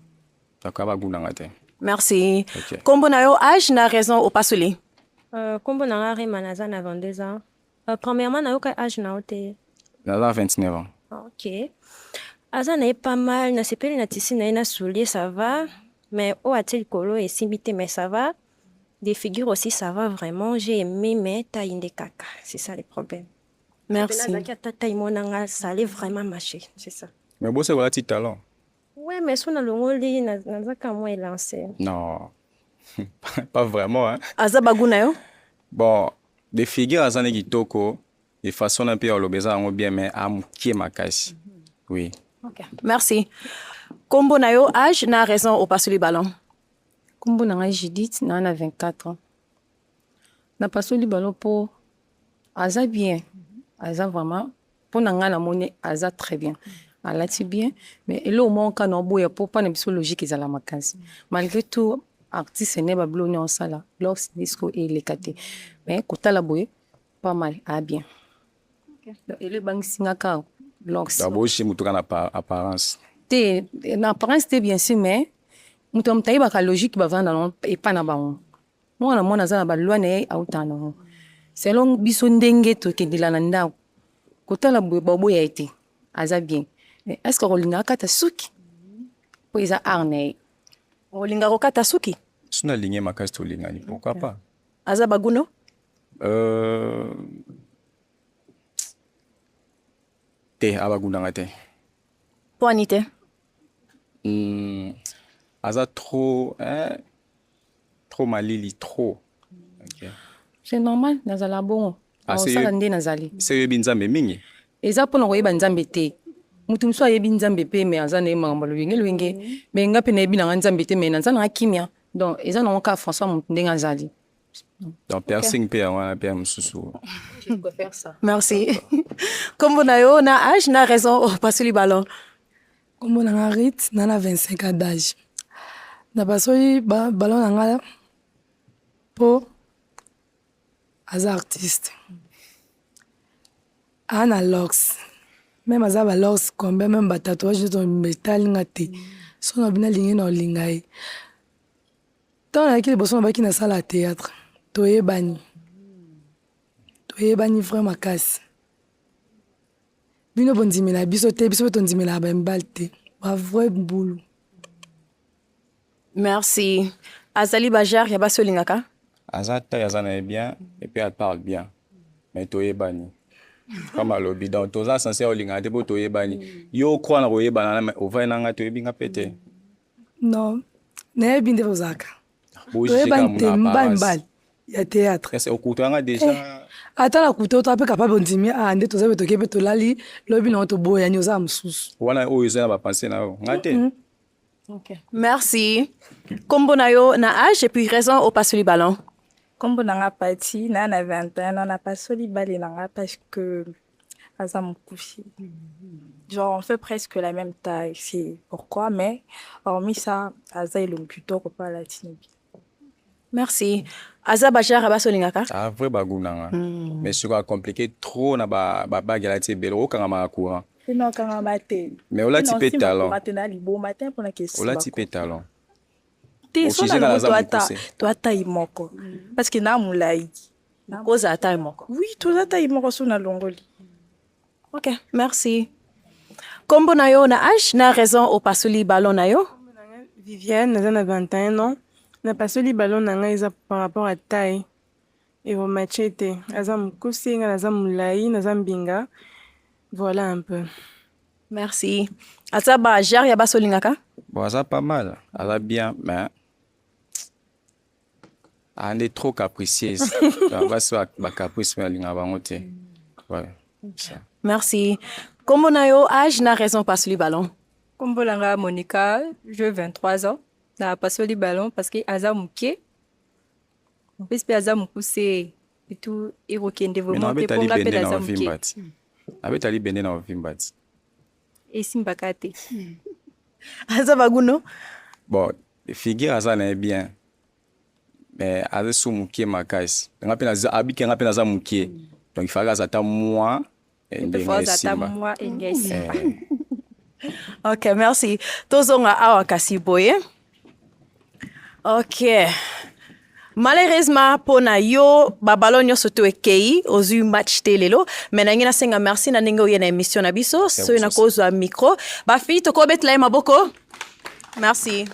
Donc baguna ngate. Merci. Okay. Kombo na yo âge na raison au pasoli? Kombo na nga Rima naza na 22 ans. Premièrement na yo ka âge na ote? Naza 29 ans. OK. Aza na pas mal, na sepeli na tisi na na soulier ça va, mais au atel kolo et simité mais ça va. Des figures aussi ça va vraiment, j'ai aimé mais taille inde kaka, c'est ça le problème. Merci. Taille monanga ça allait vraiment marcher, c'est ça. Mais bon c'est voilà petit talent. Ouais, mais si on a le ngoli naza kama lancé. Non. Pas vraiment hein. Aza baguna yo? Bon, des figures azane kitoko, de façon un peu olobeza ngo bien mais amukie makasi. Oui. OK. Merci. Kombo na yo âge na raison au pasoli ballon? Kombo na nga Judith na 24 ans. Na pasoli ballon po aza bien. Aza vraiment pour na nga na moni aza très bien. Alati bien, mais il au moins quand on boit pour pas une logique ils la makasi. Malgré tout, artiste n'est pas blonné en sala, lorsque disco et les caté. Mais quand la boye, pas mal, ah bien. Et le bank singaka, lorsque. D'abord chez mutuka na apparence. Na apparence t'es bien sûr, mais mutuka mtaï baka logique ba vendre non et pas na baon. Moi na mona za ba loi ne autant non. Selon biso ndenge to ke dilana ndao. Quand la boye babo ya été. aza bien. Mais est-ce que rolinga kata suki? Po eza arne. Rolinga kata suki? Suna ligne makasi to lingani, pourquoi pas? Aza baguno? Te abagundanga te. Po anite? Aza trop malili, trop. Okay. C'est normal, nazala bongo. Osala nde nazali. C'est yebi nzambe mingi. Eza mpona koyeba nzambe te. Mutu mosu ayebi nzambe pe me aza na ye makambo lolenge me nga mpe nayebi nanga nzambe te me naza nanga kimia. Donc eza nango ka François motu ndenge azali. Donc piercing pe wana pe mosusu. Je peux faire ça. Merci. Kombo na yo na âge na raison opasoli balon. Kombo na nga Rit na 25 ans d'âge. Na pasoli balon na nga po aza artiste. Ana Lox. Même aza ba Lox combien même ba tatouage de métal ngate. So na bina lingi na lingai. Tant na ki boson ba ki na sala théâtre. Toyebani vraiment makasi. Bino bondimela biso te biso tondimela ba mbalte. Ba vrai boulot. Merci. Azali Bajar ya basolingaka? Azata yazana bien et puis elle parle bien. Mais toyebani. Comme à l'obi donc toza censé olinga te bo toyebani. Yo croit na oyebana mais o va nanga toyebinga pété. Non. Ne binde ozaka. Toyebani te mbal. Ya théâtre. C'est au coutanga déjà. Ata la couteau to apeka pa bondimi ande to zabe to kepe to lali lobi na to boya ni oza msusu. Wana o yeza ba penser na o. Ngate. OK. Merci. Kombo na yo na âge et puis raison au pasoli ballon. Kombo na nga pati na 21 na pasoli ballon na nga parce que aza mkushi. Genre on fait presque la même taille, c'est pourquoi mais hormis ça aza il plutôt que pas latino. Merci. Aza Bajar abasolingaka? Ah, vrai bagunanga. Mais c'est compliqué trop na ba bagala ti belo kanga ma courant. Non kanga matin. Mais on l'a typé talent. Maintenant libo matin pour la question. On l'a typé talent. Te so na to ata imoko. Parce que na mulai. Na koza ata imoko. Oui, to ata imoko so na longoli. OK, merci. Kombo na yo na âge na raison au pasoli ballon na yo? Viviane, naza na 21 ans. Na pasoli ballon nanga eza par rapport à taille et au machete aza mkusi nga naza mulai naza mbinga voilà un peu. Merci. Aza Bajar ya basolingaka? Bon, aza pas mal, aza bien mais elle est trop capricieuse. Va se ba caprice mais linga bango te. Ouais. Ça. Merci. Kombo na yo âge na raison pasoli ballon? Kombo langa Monica, j'ai 23 ans. Na pasoli ballon parce que aza muke. En plus pe aza mukuse et tout évoquer développement te pour la pe aza muke. Abetali bende na ovimbati. Et simbakate. Aza baguno? Bon, figure aza na bien. Mais aza sou muke makasi. Nga pe na abiki nga pe na za muke. Donc il fallait azata moi et simba. OK, merci. Tozonga awa kasi boye. OK. Malheureusement, pour na yo, babalon yo soto ekei, ozu match telelo. Menangi na senga merci na ningo yena émission na biso. So na kozo a micro. Ba fi to ko betla maboko. Merci.